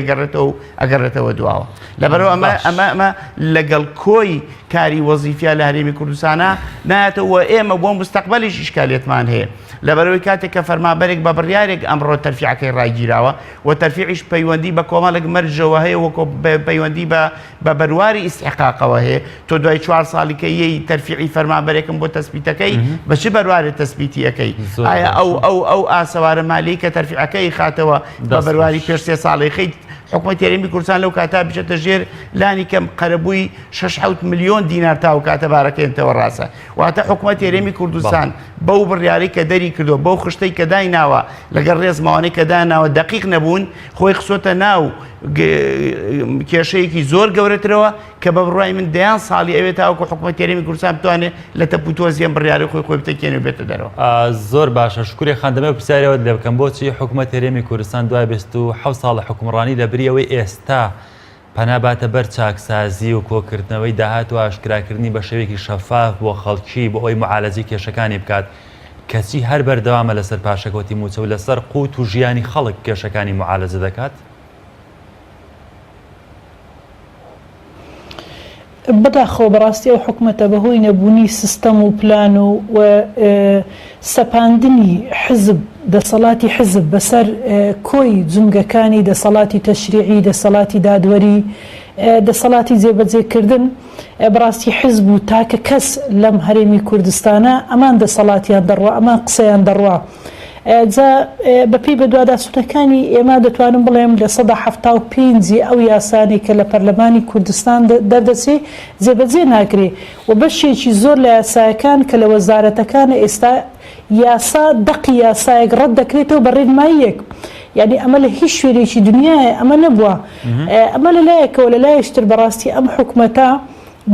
ئەگەڕێتەوە دواوە لەبەرەوە ئەمە لەگەڵ کۆی کاری وەزیفیا لە هەرێمی کوردستانە نایەتەوە ئێمە بۆ مستەقبەلیش ئیشکالێتمان هەیە لەبەرەوەی کاتێک کە فەرمانبەرێک بە بڕیارێک ئەمڕۆ تەرفیعەکەی ڕایگیراوە و تەرفیعیش پەیوەندی بە کۆمەڵێک مەرجەوە هەیە وەکو پەیوەندی بە بەرواری ئیستحقاقەوە هەیە تۆ دوای 4 ساڵی کە یەی تەرفیعی فەرمانبەرێکم بۆ تەسبیتەکەی بە چ بەروارێ تەسبیتیەکەی ئایا ئەو ئاسەوارە مالی کە تەرفیعەکەی خاتەوە بە بەرواری پێش 3 ساڵی خەیت حکومەتی هەرێمی کوردستان لەو کاتا بچێتە ژێر لانی کەم قەرەبووی 6 ملیۆن دینار تا و کاتە بارەکەێنتەوە ڕاستە واتە حکومەتی هەرێمی کوردستان بەو بڕیارەی کە دەری کردو بەو خشتەی کە دایناوە لەگەڵ ڕێزماوانەی کە داناوە دەقیق نەبوون خۆی خسۆتە ناو کێشەیەکی زۆر گەورەترەوە کە بە بڕای من دەیان ساڵی ئەوێت تاوەکو حکومەتی هەرێمی کوردستان بتوانێت لە تەپوتۆزیان بڕیارەی خۆی بتەکێنێ بێتە دەرەوە. زۆر باشە شکوری خاندەمە پرسیارەوە لێ بکەم بۆچی حکومەتی هەرێمی کوردستان دوای 27 ساڵ لە حکومڕانی لە بریەوەی ئێستا پەناباتە بەر چاکسازی و کۆکردنەوەی داهات و ئاشکراکردنی بە شێوەیەکی شەفاف بۆ خەڵکی بۆ ئەوی معالەجەی کێشەکانی بکات کەچی هەر بەردەوامە لەسەر پاشەکەوتی موچە و لەسەر قوت و ژیانی خەڵک کێشەکانی معالەجە دەکات؟ بەداخەوە بەڕاستی ئەو حکومەتە بەهۆی نەبوونی سیستەم و پلان و سەپاندنی حزب دەسەڵاتی حزب بەسەر کۆی جنگەکانی دەسەڵاتی تەشریعی دەسەڵاتی دادوەری دەسەڵاتی جێبەجێکردن بەڕاستی حزب و تاکە کەس لەم هەرێمی کوردستانە ئەمان دەسەڵاتیان دەڕوا ئەمان قسەیان دەڕوا جا بەپی بە دوواداسوونەکانی ئێمە دەتوانم بڵێم لە 1975 ئەو یاسانی کە لە پەرلەمانی کوردستان دەردەچێ جێبەجێ ناکرێ و بەشێکی زۆر لە یاسایەکان کە لە وەزارەتەکانە ئێستا یاسا دەقی یاسایەک ڕەت دەکرێتەوە بە ڕێنماییەک یعنی ئەمە لە هیچ شوێنێکی دنیاە ئەمە نەبووە ئەمە لەلایەکەوە لەلایەشتر بەڕاستی ئەم حکومەتە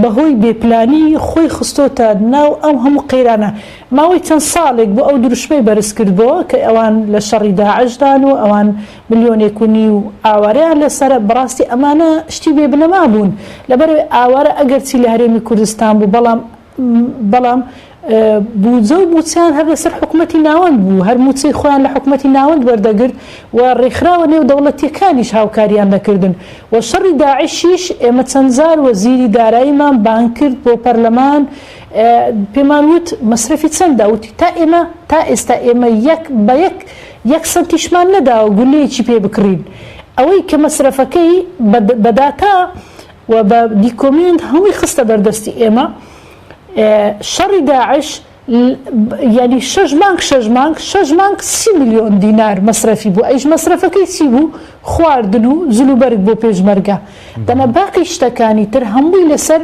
بەهۆی بێپلانی خۆی خستۆتە ناو ئەو هەموو قەیرانە ماوەی چەند ساڵێک بۆ ئەو دروشمەی بەرز کردبەوە کە ئەوان لە شەڕی داعشدان و ئەوان ملیۆنێکونی و ئاوارەیان لەسەر بەڕاستی ئەمانە شتی بێ بنەما بوون لەبەرەوەی ئاوارە ئەگەرچی لە هەرێمی کوردستان بوو بەڵام بوجە و موچیان هەر لەسەر حکومەتی ناوەند بوو هەر موچەی خۆیان لە حکومەتی ناوەند وەردەگرت و ڕێکخراوە نێو دەوڵەتیەکانیش هاوکاریان دەکردن و شەڕی داعشیش ئێمە چەند جار وەزیری داراییمان بان کرد بۆ پەرلەمان پێمان وت مەسرەفی چەندە وتی تا ئێستا ئێمە یەک سەنتیشمان نەداوە گولەیەکی پێ بکڕین ئەوەی کە مەسرەفەکەی بەداتا و بە دیکۆمنت هەمووی خستە بەردەستی ئێمە شەڕی داعش ینی 6 مانگ 30 ملیۆن دینار مەسرەفی بوو ئەیش مەسرەفەکەی چی بوو خواردن و جلوبەرگ بۆ پێشمەرگە دەنا باقی شتەکانی تر هەمووی لەسەر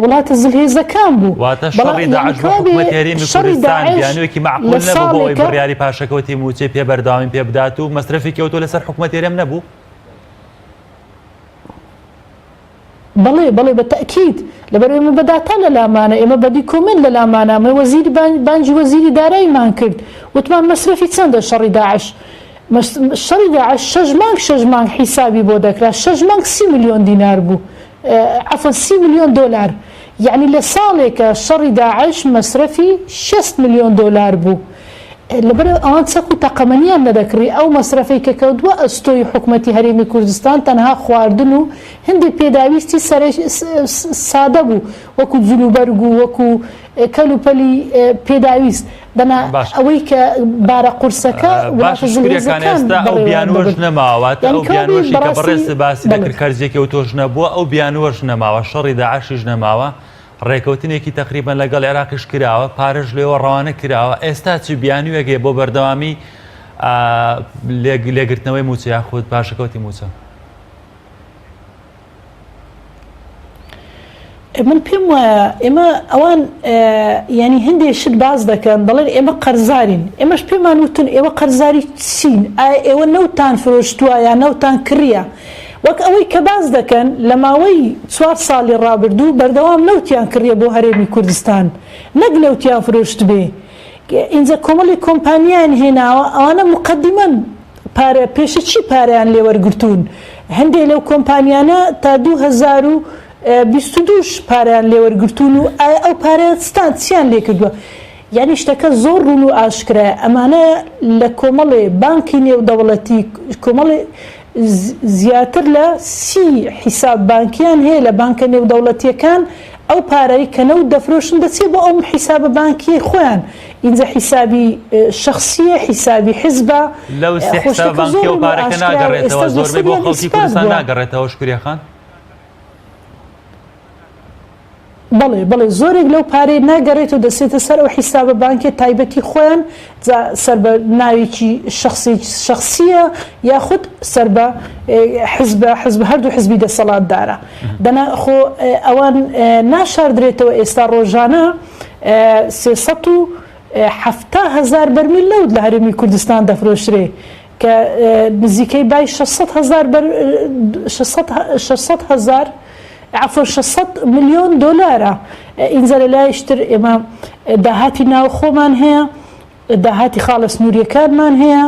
وڵاتە زلهێزەکان بوو واتە شەڕی داعش بۆ حکومەتی هەرێمی کوردستان بیانوێکی معقول نەبوو بۆ ئەوەی بڕیاری پاشەکەوتی موچەی پێ بەرداوام پێ بدات و مەسرەفی کەوتۆ لەسەر حکومەتی هەرێم نەبوو بەڵێ بە تەکید لەبەرەوەی ئێمە بەداتا لە لامانە ئێمە بە دیکۆمنت لە لامانە ئەمە وەزیری بانجی وەزیری داراییمان کرد وتمان مەسرەفی چەندە شەڕی داعش شەڕی داعش 6 مانگ حیسابی بۆ دەکرا 6 مانگ 30 ملیۆن دینار بوو عەفەن 30 ملیۆن دۆلار یعنی لە ساڵێکە شەڕی داعش مەسرەفی 6 ملیۆن دۆلار بوو لەبەر ئەوان چەق و تەقەمەنیان نەدەکڕی ئەو مەسرەفەی کە کەوتووە ئەستۆی حکومەتی هەرێمی کوردستان تەنها خواردن و هەندێک پێداویستی سادە بوو وەکو جلوبەرگ و وەکو کەلوپەلی پێداویست دەنا ئەوەی کە بارە قورسەکە ئێستا ئەو بیانوەش نەماواتە ئەو بیانوەشی کە بەڕێز باسی دەکرد کەرجێکی و تۆش نەبووە ئەو بیانوەش نەماوە شەڕی داعشیش نەماوە ڕێکەوتنێکی تقریبان لەگەڵ عێراقیش کراوە پارەش لێوە ڕەوانە کراوە ئێستا چی بیانوێگێ بۆ بەردەوامی لێگرتنەوەی موچە یاخود پاشەکەوتی موچە من پێم وایە ئێمە ئەوان ینی هەندێک شت باز دەکەن دەڵێن ئێمە قەرزارین ئێمەش پێمان وتن ئێوە قەرزاری چین ئێوە نەوتان فرۆشتووە یا نەوتان کڕیە وەک ئەوەی کە باز دەکەن لە ماوەی 4 ساڵی ڕابردوو بەردەوام نەوتیان کڕیە بۆ هەرێمی کوردستان نەک نەوتیان فرۆشت بێ ئینجا کۆمەڵی کۆمپانیایان هێناوە ئەوانە مقدمەن پارە پێشە چی پارەیان لێوەرگرتوون هەندێک لەو کۆمپانیانە تا 2022 پارەیان لێوەرگرتوون و ئەو پارە ستان چیان لێ کردووە یعنی شتەکە زۆر ڕوون و ئاشکرا ئەمانە لە کۆمەڵێ بانکی نێودەوڵەتی کۆمەڵێ زیاتر لە 30 حیساب بانکیان هەیە لە بانکە نێودەوڵەتیەکان ئەو پارەی کە نەوت دەفرۆشن دەچێت بۆ ئەو حیسابە بانکی خۆیان اینجا حیسابی شخصیە حیسابی حیزبە لەو سێ حیساب بانکی و پارەکە ناگەڕێتەوە زۆربەی بۆ خەڵکی کوردستان ناگەڕێتەوە شکوریە بەڵێ زۆرێک لەو پارەی ناگەڕێتەوە دەچێتە سەر ئەو حیسابە بانکێ تایبەتی خۆیان سەر بە ناوێکی شخصیە یاخود سەر بە حزب هەردوو حزبی دەسەڵاتدارە دەناخۆ ئەوان ناشاردرێتەوە ئێستا ڕۆژانە 370,000 بەرمیل لەوت لە هەرێمی کوردستان دەفرۆشرێ کە نزیکەی بای 600,000 عفوا 600 ملیۆن دۆلارە ئینجا لە لایشتر ئێمە داهاتی ناو خۆمان هەیە داهاتی خاڵە سنووریەکانمان هەیە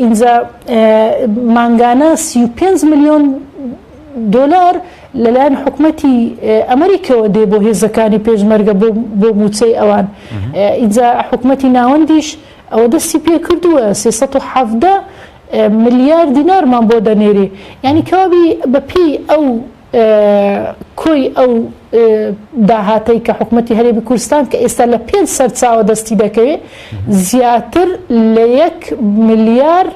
ئینجا مانگانە 35 ملیۆن دۆلار لەلایەن حکوومەتی ئەمریکەوە دێ بۆ هێزەکانی پێشمەرگە بۆ موچەی ئەوان ئینجا حکوومەتی ناوەندیش ئەوە دەستی پێ کردووە 370 ملیار دینارمان بۆ دەنێرێ یعنی کەوابی بەپی ئەو کۆی ئەو داهاتەی کە حکوومەتی هەرێمی کوردستان کە ئێستا لە 5 سەرچاوە دەستی دەکەوێت زیاتر لە 1 ملیار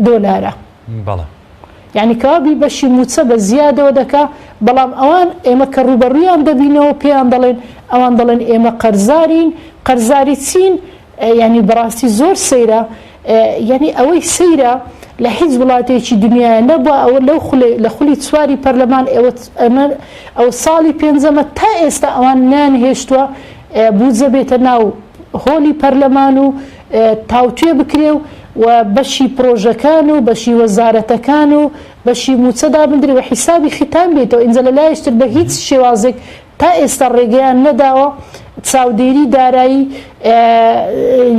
دۆلارە یعنی کەوابی بەشی موچە بە زیادەوە دەکا بەڵام ئەوان ئێمە کە ڕوبەڕوویان دەبینەوە پێیان دەڵێن ئەوان دەڵێن ئێمە قەرزاری چین یعنی بەڕاستی زۆر سەیرە یعنی ئەوەی سەیرە لە هیچ وڵاتێکی دنیاە نەبووە ئەوە لە خولی چواری پەرلەمان ئەو ساڵی پێنجەمە تا ئێستا ئەوان نانهێشتووە بودجە بێتە ناو هۆلی پەرلەمان و تاوتوێ بکرێ و بەشی پرۆژەکان و بەشی وەزارەتەکان و بەشی موچەدا بندرێ و حیسابی ختام بێتەوە ئینجا لە لایشتر بە هیچ شێوازێک تا ئێستا ڕێگەیان نەداوە چاودێری دارایی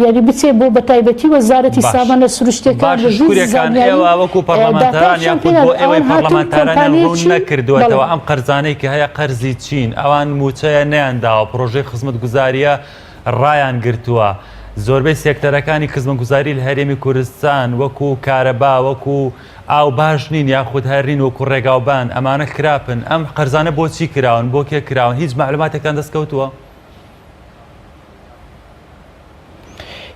یعنی بچێ بۆ بەتایبەتی وەزارەتی سامانە سروشتەکان شکوریەکان ئێوە وەکو پەرلەمانتاران یاخود بۆ ئێوەی پەرلەمانتاران ڕوون نەکردوێتەوە ئەم قەرزانەی کە هەیە قەرزی چین ئەوان موچەیە نەیانداوە پرۆژەی خزمەتگوزاریە ڕایان گرتووە زۆربەی سێکتەرەکانی خزمەتگوزاری لە هەرێمی کوردستان وەکو کارەبا وەکو ئاو باش نین یاخود هەرین وەکو ڕێگاوبان ئەمانە خراپن ئەم قەرزانە بۆچی کراون بۆ کێ کراون هیچ معلوماتێکتان دەستکەوتووە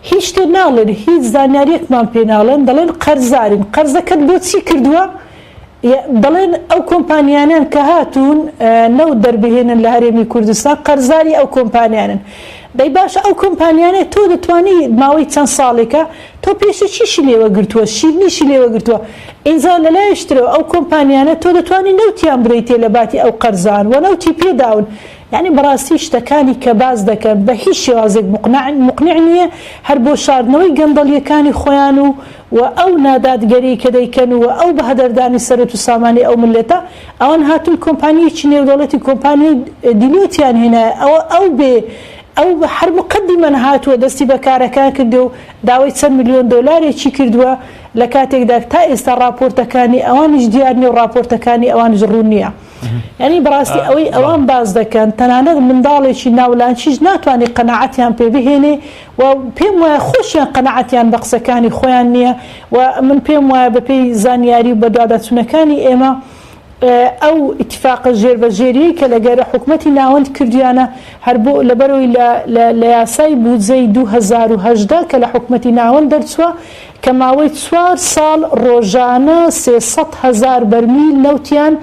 هیچ شتێ ناڵێن هیچ زانیاریەکمان پێ ناڵێن دەڵێن قەرزارین قەرزەکەت بۆچی کردووە دەڵێن ئەو کۆمپانیانیان کە هاتوون نەوت دەربهێنن لە هەرێمی کوردستان قەرزاری ئەو کۆمپانیانن دەی باشە ئەو کۆمپانیانە تۆ دەتوانی ماوەی چەند ساڵێکە تۆ پێشە چیشی لێوە گرتووە شیرنیشی لێوە گرتووە ئینجا لە لایشترەوە ئەو کۆمپانیانە تۆ دەتوانی نەوتیان بڕیتێ لە باتی ئەو قەرزان و نەوتی پێداون یعنی بەڕاستی شتەکانی کە باز دەکەن بە هیچ شێوازێک مقنع نییە هەر بۆ شاردنەوەی گەندەڵیەکانی خۆیان و ئەو نادادگەری کە دەیکەن و ئەو بە هەدەردانی سەرەت و سامانی ئەو ملەتە ئەوان هاتون کۆمپانیەکی نێودەوڵەتی کۆمپانی دیلۆتیان هێنا ئەو بێ ئەو هەر مقدمەن هاتووە دەستی بە کارەکان کردو و داوای چەند ملیۆن دۆلارێکی کردووە لە کاتێکدا تا ئێستا راپۆرتەکانی ئەوانیش دیار نیە و راپۆرتەکانی ئەوانیش ڕوون نییە یعنی بەڕاستی ئەوەی ئەوان باز دەکەن تەنانەت منداڵێکی ناولانچیش ناتوانێت قەناعەتیان پێ بهێنێ و پێم وایە خۆشیان قەناعەتیان بە قسەکانی خۆیان نییە و من پێم وایە بەپێی زانیاری و بەدواداچوونەکانی ئێمە ئەو ئیتفاقە ژێربەژێری کە لەگەرە حکوومەتی ناوەند کردویانە هەر بۆ لەبەرەوەی لە یاسای بودجەی 2018 کە لە حکوومەتی ناوەند دەرچووە کە ماوەی 4 ساڵ ڕۆژانە 300,000 بەرمیل نەوتیان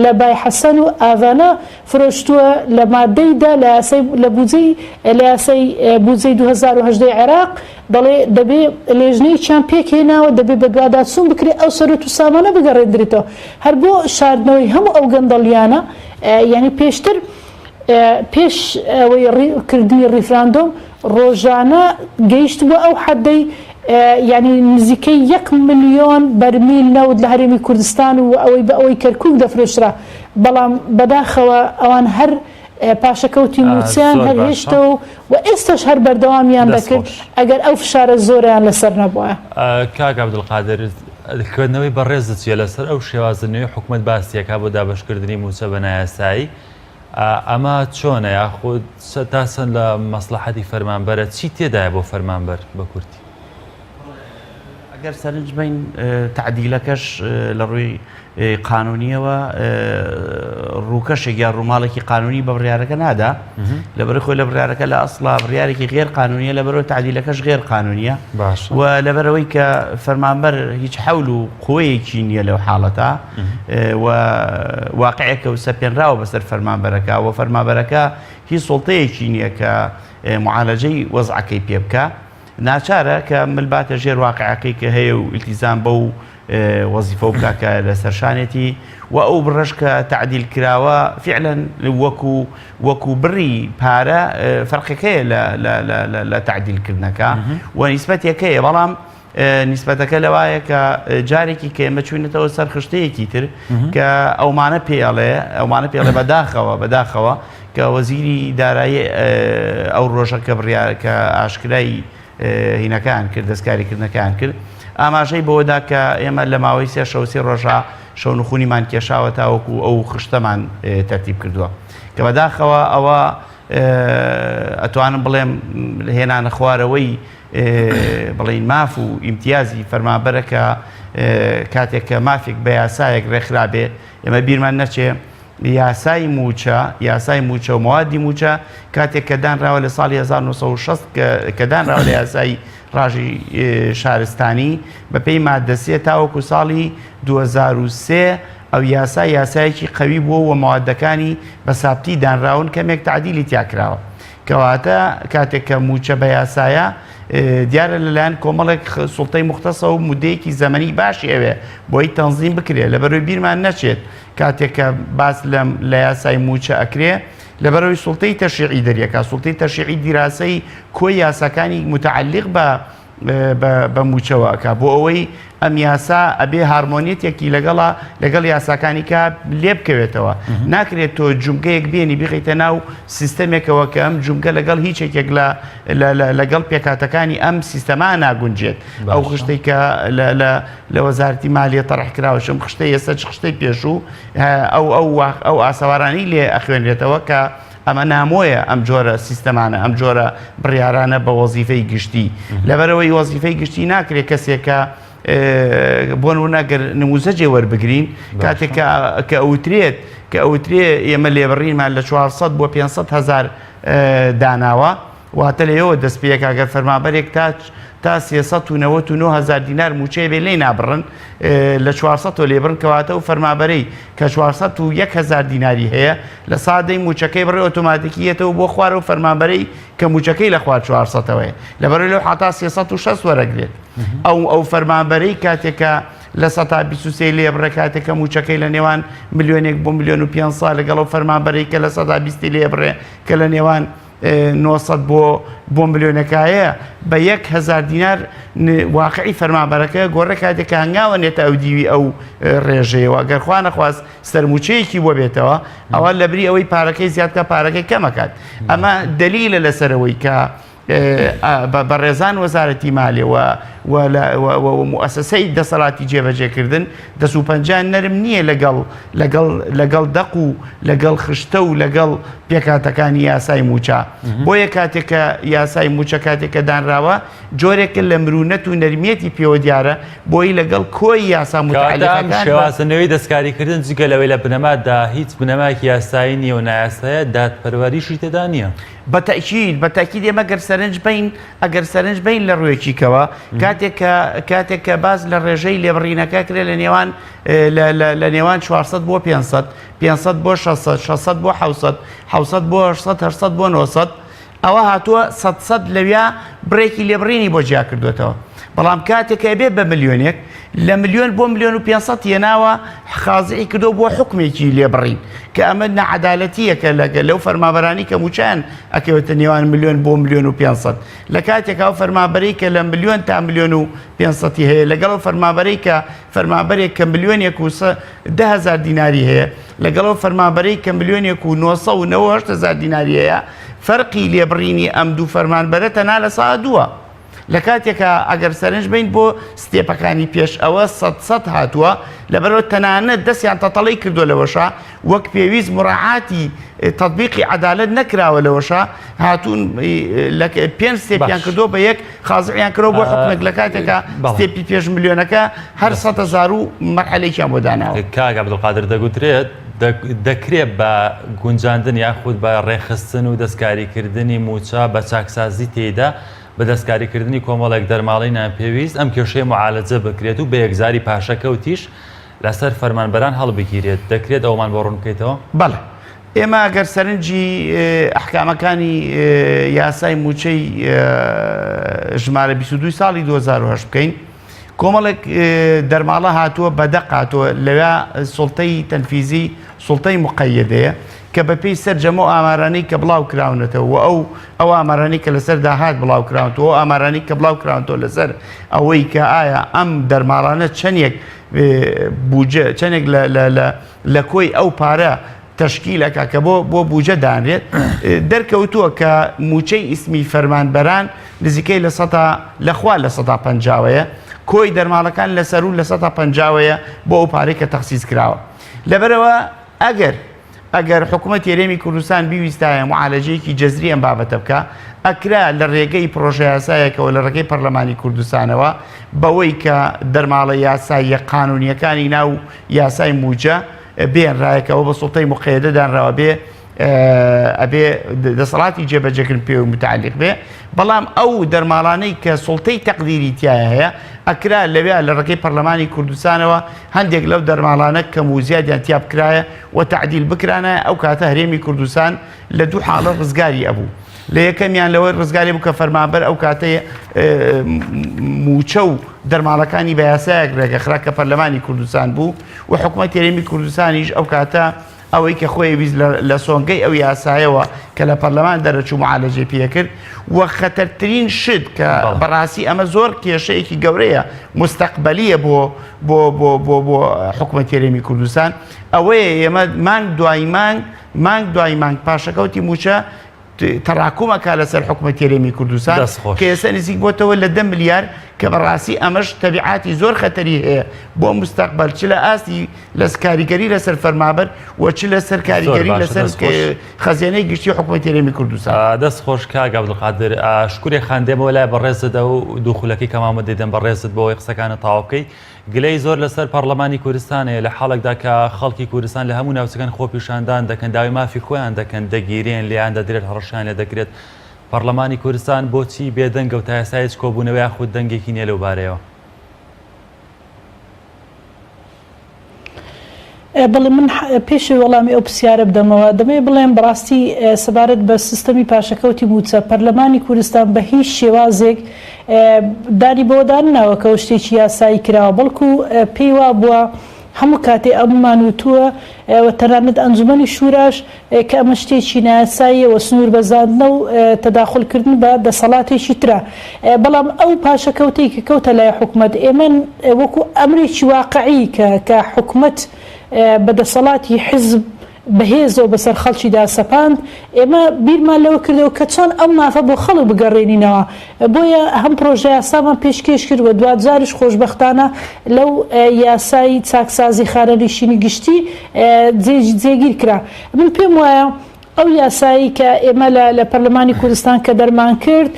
لە بای حەسەن و ئاڤانە فرۆشتووە لە مادەیدا لە یاسای بودجەی 2018 عێراق دەڵێ دەبێ لێژنەیەکیان پێکهێناوە دەبێ بە دواداچوون بکرێ ئەو سەرەت و سامانە بگەڕێندرێتەوە هەر بۆ شاردنەوەی هەموو ئەو گەندەڵیانە یعنی پێشتر پێش ئەوەی کردنی ڕیفراندۆم ڕۆژانە گەیشت بۆ ئەو حەدەی یعنی نزیکەی 1 ملیۆن بەرمیل نەوت لە هەرێمی کوردستان و ئەوەی بە ئەوەی کەرکووک دەفرۆشرا بەڵام بەداخەوە ئەوان هەر پاشەکەوتی موچیان هەرهێشتەوە و ئێستاش هەر بەردەوامیان دەکرد ئەگەر ئەو فشارە زۆریان لەسەر نەبووە کاک عەبدولقادر خوێندنەوەی بەڕێز دەچێت لەسەر ئەو شێوازنەوەی حکوومەت باسیەکە بۆ دابەشکردنی موچە بە نایاسایی ئەمە چۆنە یاخود تاسن لە مەسلحەتی فەرمانبەرە چی تێدایە بۆ فەرمانبەر بە کورتی؟ ئەگەر سەرنج بین تعدیلەکەش لە ڕووی قانونیەوە ڕووکەشێک یا ڕووماڵێکی قانونی بە بڕیارەکە نادا لەبەر خۆی لە بڕیارەکە لە ئەسڵا بڕیارێکی غێر قانونیە لەبەرەوە تعدیلەکەش غێر قانونیە و لەبەرەوەی کە فەرمانبەر هیچ حەول و قوەیەکی نییە لەو حاڵەتە و واقعەکە و سەپێنراوە بەسەر فەرمانبەرەکە و فەرمانبەرەکە هیچ سوڵتەیەکی نییە کە معالەجەی وەزعەکەی پێ بکە ناچارە کە ملباتە ژێر واقعەکەی کە هەیە و ئیلتیزام بە و وەزیفە بکاکە لە سەرشانێتی و ئەو بڕەش کە تعدیل کراوە فعلا وەکو بڕی پارە فەرقەکەیە لە تعدیلکردنەکە و نیسبەتێکەیە بەڵام نیسبەتەکە لەوایە کە جارێکی کە ئێمە چوینێتەوە سەر خشتەیەکی تر کە ئەومانە پێڵێ بەداخەوە کە وەزیری دارایی ئەو ڕۆژە کە بڕیارەکە ئاشکرایی هینەکان کرد دەستکاریکردنەکان کرد ئاماژەی بۆدا کە ئێمە لە ماوەی سێ ڕۆژە شەو نخونیمان کێشاوە تاوەکو ئەو خشتەمان تەرتیب کردووە کە بەداخەوە ئەوە ئەتوانم بڵێم هێنانە خوارەوەی بڵین ماف و ئیمتیازی فەرمانبەرەکە کاتێک کە مافێک بە یاسایەک ڕێکخرابێ ئێمە بیرمان نەچێ یاسای موچە و موادی موچە کاتێک کە دانراوە لە ساڵی 1960 کە دانراوە لە یاسای ڕاژی شارستانی بە پێی مادەسیە تاوەکو ساڵی 2003 ئەو یاسایەکی قەوی بووە و موادەکانی بە سابتی دانراون کەمێک تعدیلی تیاکراوە کەواتە کاتێک کە موچە بە یاسایە دیارە لەلایەن کۆمەڵێک سوڵتەی مختەسە و مودەیەکی زەمەنی باشی ئەوێ بۆی تەنزیم بکرێت لەبەرەوەی بیرمان نەچێت کاتێک کە باس لە یاسای موچە ئەکرێ لەبەرەوەی سوڵتەی تەشریعی دەریەکە سوڵتەی تەشریعی دیراسەی کۆی یاساکانی متعلق بە موچەوەکە بۆ ئەوەی ئەم یاسا ئەبێ هارمۆنیەتێکی لەگەڵ یاساکانی کە لێ بکەوێتەوە ناکرێت تۆ جومگەیەک بێنی بخیتە ناو سیستەمێکەوە کە ئەم جومگە لەگەڵ هیچێکێک لەگەڵ پێکاتەکانی ئەم سیستەما ناگونجێت ئەو خشتەی کە لە وەزارەتی مالیە تەڕحکراوە شم خشتەی ئێستا خشتەی پێشوو ئەو ئاسەوارانی لێ ئەخوێنرێتەوە کە ئەمە نامۆیە ئەم جۆرە سیستەمانە ئەم جۆرە بڕیارانە بە وەزیفەی گشتی لەبەرەوەی وەزیفەی گشتی ناکرێت کەسێکە بۆ نمونەگەر نموزەجێ وەربگرین کاتێک کە ئەوترێ ئێمە لێبڕینمان لە 400 بۆ 500 هزار داناوە واتە لەوە دەست پێیەکە گەر فەرمانبەرێک تا 399 هزار دینار موچەیە بێ لێی نابڕن لە 400 لێبڕن کەواتە و فەرمانبەرەی کە 401 هزار دیناری هەیە لە سادەی موچەکەی بڕێ ئۆتۆماتیکیەتەوە بۆ خوارە و فەرمانبەرەی کە موچەکەی لە خوار 400ەوەیە لەبەرەوەی لەو حتا 360 وەرەگرێت ئەو فەرمانبەرەی کاتێکە لە 123 لێبڕێ کاتێکە موچەکەی لە نێوان ملیۆنێک بۆ ملیۆن و 500 لەگەڵ ئەو فەرمانبەرەی کە لە 120 لێبڕێ کە لە نێوان 900 بۆ ملیۆنەکایە بە 1000 دینار واقعی فەرمانبەرەکە گۆڕە کاتێکە هەنگاوە نێتە ئەو دیوی ئەو ڕێژەیەوە گەر خوا نەخواست سەرموچەیەکی بۆ بێتەوە ئەوە لەبری ئەوەی پارەکەی زیادکە پارەکەی کەمەکات ئەمە دلیلە لەسەرەوەی کە بەڕێزان وەزارەتی مالیەوە و موسسەی دەسەڵاتی جێبەجێکردن دەست و پەنجان نەرم نییە لەگەڵ دەق و لەگەڵ خشتە و لەگەڵ پێکاتەکانی یاسای موچە بۆیە کاتێکە یاسای موچە کاتێکە دانراوە جۆرێکە لە مرونەت و نەرمیەتی پێوە دیارە بۆی لەگەڵ کۆی یاسا متعلقەکان شێوازنەوەی دەستکاریکردن جگە لەوەی لە بنەمادا هیچ بنەماکی یاسایی نیە و نایاسایە دادپەروەریشی تێدا نییە بەتاکید ئێمە ئەگەر سەرنج بین لە ڕوێکیکەوە کاتێک کە باز لە ڕێژەی لێبڕینەکە کرێ لە نێوان 400 بۆ 500 500 بۆ 600 600 بۆ 700 بۆ 800 800 بۆ 900 ئەوە هاتووە 100 لەویا بڕێکی لێبڕینی بۆ جیا کردوێتەوە بەڵام کاتێکە بێ بە ملیۆنێک لە ملیۆن بۆ ملیۆن و 500 هێناوە خازعی کردو بۆ حکمێکی لێبڕین کە ئەمە نەعەدالەتیەکە لەو فەرمانبەرانی کە موچیان ئەکەوێتە نێوان ملیۆن بۆ ملیۆن و 500 لە کاتێکا ئەو فەرمانبەرەی کە لە ملیۆن تا ملیۆن و 500 هەیە لەگەڵ ئەو فەرمانبەرەی کە فەرمانبەرێک کە ملیۆنێک و 10,000 دیناری هەیە لەگەڵ ئەو فەرمانبەرەی کە ملیۆنێک و 998,000 دیناری هەیە فەرقی لێبڕینی ئەم دوو فەرمانبەرە تەنها لە سا دووە لە کاتێکە ئەگەر سەرنج بین بۆ ستێپەکانی پێش ئەوە سەد هاتووە لەبەرەوە تەنانەت دەستیان تەتەڵی کردو لەوەشە وەک پێویست مراعاتی تطبیقی عدالت نەکراوە لەوەشە هاتوون پێنج ستێپیان کردو بە یەک خازعیان کردەوە بۆ حکومێک لە کاتێکە ستێپی پێش ملیۆنەکە هەر 100,000 و مەرحەلەیەکیان بۆ داناوە. کاک عەبدولقادر دەگوترێت دەکرێت بە گونجاندن یاخود بە ڕێخستن و دەستکاریکردنی موچە بە چاکسازی تێدا بە دەستکاریکردنی کۆمەڵێک دەرماڵی ناپێویست ئەم کێشەیە معالەجە بکرێت و بە یەکزاری پاشەکەوتیش لەسەر فەرمانبەران هەڵبگیرێت دەکرێت ئەومان بۆ ڕوون بکەیتەوە؟ بەڵێ ئێمە ئەگەر سەرنجی ئەحکامەکانی یاسای موچەی ژمارە 22 ساڵی 2008 بکەین کۆمەڵێک دەرماڵە هاتووە بەدەق هاتووە لەوێ سوڵتەی تەنفیزی سوڵتەی مقەیەدەیە کە بەپێی سەرجەمە ئامارانەی کە بڵاو کراونەتەوە و ئەو ئامارانەی کە لەسەر داهات بڵاو کراونەوە ئامارانی کە بڵاو کراونەوە لەسەر ئەوەی کە ئایا ئەم دەرماڵانە چەندێک چەندێک لە کۆی ئەو پارە تشکیلەکە کە بۆ بوجە دانرێت دەرکەوتووە کە موچەی ئیسمی فەرمانبەران نزیکەی لەخوا لە 150ەیە کۆی دەرماڵەکان لەسەر و لە 150ەیە بۆ ئەو پارەی کە تەخسیس کراوە لەبەرەوە ئەگەر حکوومەت هێرێمی کوردستان بیویستایە معالەجەیەکی جەزری ئەم بابەتە بکە ئەکرا لە ڕێگەی پرۆژە یاسایەکەوە لە ڕێگەی پەرلەمانی کوردستانەوە بەوەی کە دەرماڵە یاساییە قانونیەکانی ناو یاسای موجە بێنڕایەکەەوە بە سوڵتەی مقەیەدە دانراوە ئەبێ دەسەڵاتی جێبەجێکردن پێ و متعلق بێ بەڵام ئەو دەرماڵانەی کە سوڵتەی تەقدیری تایە هەیە ئەکرا لەوێ لە ڕێگەی پەرلەمانی کوردستانەوە هەندێک لەو دەرماڵانە کە موزیادیان تیا بکرایە و تعدیل بکرانە ئەو کاتە هەرێمی کوردستان لە دوو حاڵە ڕزگاری ئەبوو لە یەکەمیان لەوەی ڕزگاری بوو کە فەرمانبەر ئەو کاتەیە موچە و دەرماڵەکانی بە یاسایەک ڕێگەخرا کە پەرلەمانی کوردستان بوو و حکوومەت هێرێمی کوردستانیش ئەو کاتە ئەوەی کە خۆی ویست لە سۆنگەی ئەو یاسایەوە کە لە پەرلەمان دەرەچوو معالەجێ پێکرد و خەتەرترین شت کە بەڕاستی ئەمە زۆر کێشەیەکی گەورەیە مستەقبەلیە بۆ حکوومەت هێرێمی کوردستان ئەوەیە ئێمە مانگ دوای مانگ پاشەکەوتی موچە تەراکومەکە لەسەر حکوومەت هێرێمی کوردستان کە ئێستا نزیک بۆتەوە لە 10 ملیار کە بەڕاستی ئەمەش تەبیعاتی زۆر خەتەری هەیە بۆ مستەقبەل چ لە ئاستی لە کاریگەری لەسەر فەرمانبەر و چ لەسەر کاریگەری لەسەر خەزیانەی گشتی حکوومەت هێرێمی کوردستان. دەست خۆش کاک عەبدولقادر شکوری خاندێمەوە لای بەڕێزتدا و دووخولەکەی کەمامە دەیدەم بەڕێزت بۆ ئەوەی قسەکانە تاوا بکەی گلەی زۆر لەسەر پەرلەمانی کوردستانەیە لە حاڵێکدا کە خەڵکی کوردستان لە هەموو ناوچەکان خۆپیشاندان دەکەن داوای مافی خۆیان دەکەن دەگیرێن لیان دەدرێت هەڕەشیان لێ دەکرێت پەرلەمانی کوردستان بۆچی بێدەنگە و تا ئێستا هیچ کۆبوونەوەی یاخود دەنگێکی نییە لەو بارەیەوە؟ بڵێ من پێشەوەی وەڵامی ئەو پرسیارە بدەمەوە دەمێ بڵێم بەڕاستی سەبارەت بە سیستەمی پاشەکەوتی موچە پەرلەمانی کوردستان بە هیچ شێوازێک دانی بۆدان ناوەکە و شتێکی یاسایی کراوە بەڵکو پێی وا بووە هەموو کاتێ ئەممان وتووە و تەنانەت ئەنجومەنی شوراش کە ئەمە شتێکی نایاساییە و سنوور بەزاندنە و تەداخلکردن بە دەسەڵاتێکی ترە بەڵام ئەو پاشەکەوتەی کە کەوتە لای حکوومەت ئێمە وەکو ئەمرێکی واقعی کە حکوومەت بەدەسەڵاتی حزب بەهێزەوە بەسەر خەڵکیدا سەپاند ئێمە بیرمان لەوە کردەوە کە چۆن ئەم مافە بۆ خەڵک بگەڕێنینەوە بۆیە هەم پرۆژە یاسامان پێشکەش کردووە دواتجاریش خۆشبەختانە لەو یاسایی چاکسازی خانەنشینی گشتی جێگیر کرا من پێم وایە ئەو یاسایی کە ئێمە لە پەرلەمانی کوردستان کە دەرمان کرد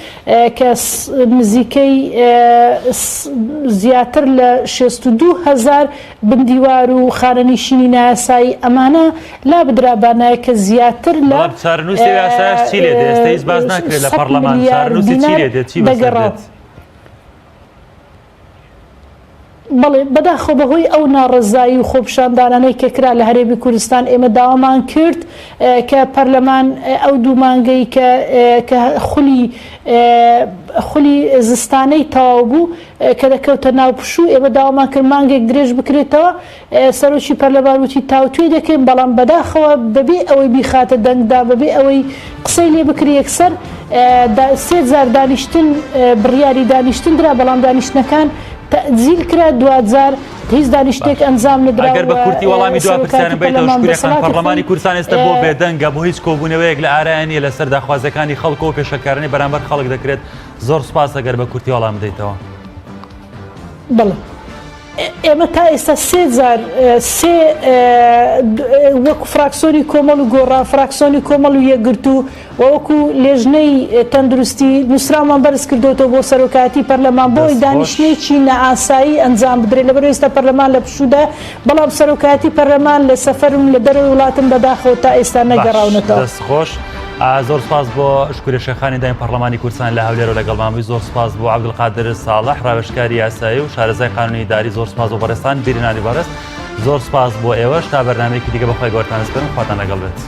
کە نزیکەی زیاتر لە 62,000 بندیوار و خانەنشینی نایاسایی ئەمانە لا بدرابانایە کە زیاتر لە چارنووسی یاسایش چی لێ دێت؟ ئێستا هیچ باز ناکرێت لە پەرلەمان چارنووسی چی لێ دێت؟ چی بەسەر دێت؟ بەڵێ بەداخۆ بەهۆی ئەو ناڕەزایی و خۆپشاندانانەی کە کرا لە هەرێمی کوردستان ئێمە داوامان کرد کە پەرلەمان ئەو دوو مانگەی کە خولی زستانەی تەواو بوو کە دەکەوتە ناو پشوو ئێمە داوامان کرد مانگێک درێژ بکرێتەوە سەرۆکی پەرلەمان وتی تاوتوێ دەکەین بەڵام بەداخەوە بەبێ ئەوەی بیخاتە دەنگدا بەبێ ئەوەی قسەی لێ بکری یەکسەر 3000 دانیشتن بڕیاری دانیشتن درا بەڵام دانیشتنەکان تەجیل کرا دوجار هیچ دانیشتێک ئەنجام نەدرا ئەگەر بە کورتی وەڵامی دوا پرسیارم بیتەوە شکوریەکان پەرلەمانی کوردستان ئێستا بۆ بێدەنگە بۆ هیچ کۆبوونەوەیەک لە ئارایانیە لەسەر داخوازەکانی خەڵک و پێشەکارانی بەرامبەر خەڵک دەکرێت زۆر سوپاس ئەگەر بە کورتی وەڵام بدەیتەوە. بڵێ ئێمە تا ئێستا سێجار وەکو فراکسۆنی کۆمەڵ و گۆڕا فراکسۆنی کۆمەڵ و یەکگرت و وەکو لێژنەی تەندروستی نووسرامان بەرز کردوەوە بۆ سەرۆکاتی پەرلەمان بۆی دانیشتێکی نەئاسایی ئەنجام بدرێت لەبەر ئێستا پەرلەمان لە پشوودا بەڵام سەرۆکاتی پەرلەمان لە سەفەرم لە دەرەوەی وڵاتم بەداخەوە تا ئێستا نەگەڕاونەتەوە. دەستخۆش زۆر سپاس بۆ شکوری شێخانی دایم پەرلەمانی کوردستان لە هەولێرە لەگەڵمانبووی زۆر سپاس بۆ عەبدولقادر ساڵح ڕاوێژکاری یاسایی و شارەزای قانونی داری زۆر سپاس بۆ بەڕێستان بیرنانی بەڕێست زۆر سپاس بۆ ئێوەش تا بەرنامەیەکی دیکە بەخوای گەورتان سپێرم خواتان لەگەڵ بێت.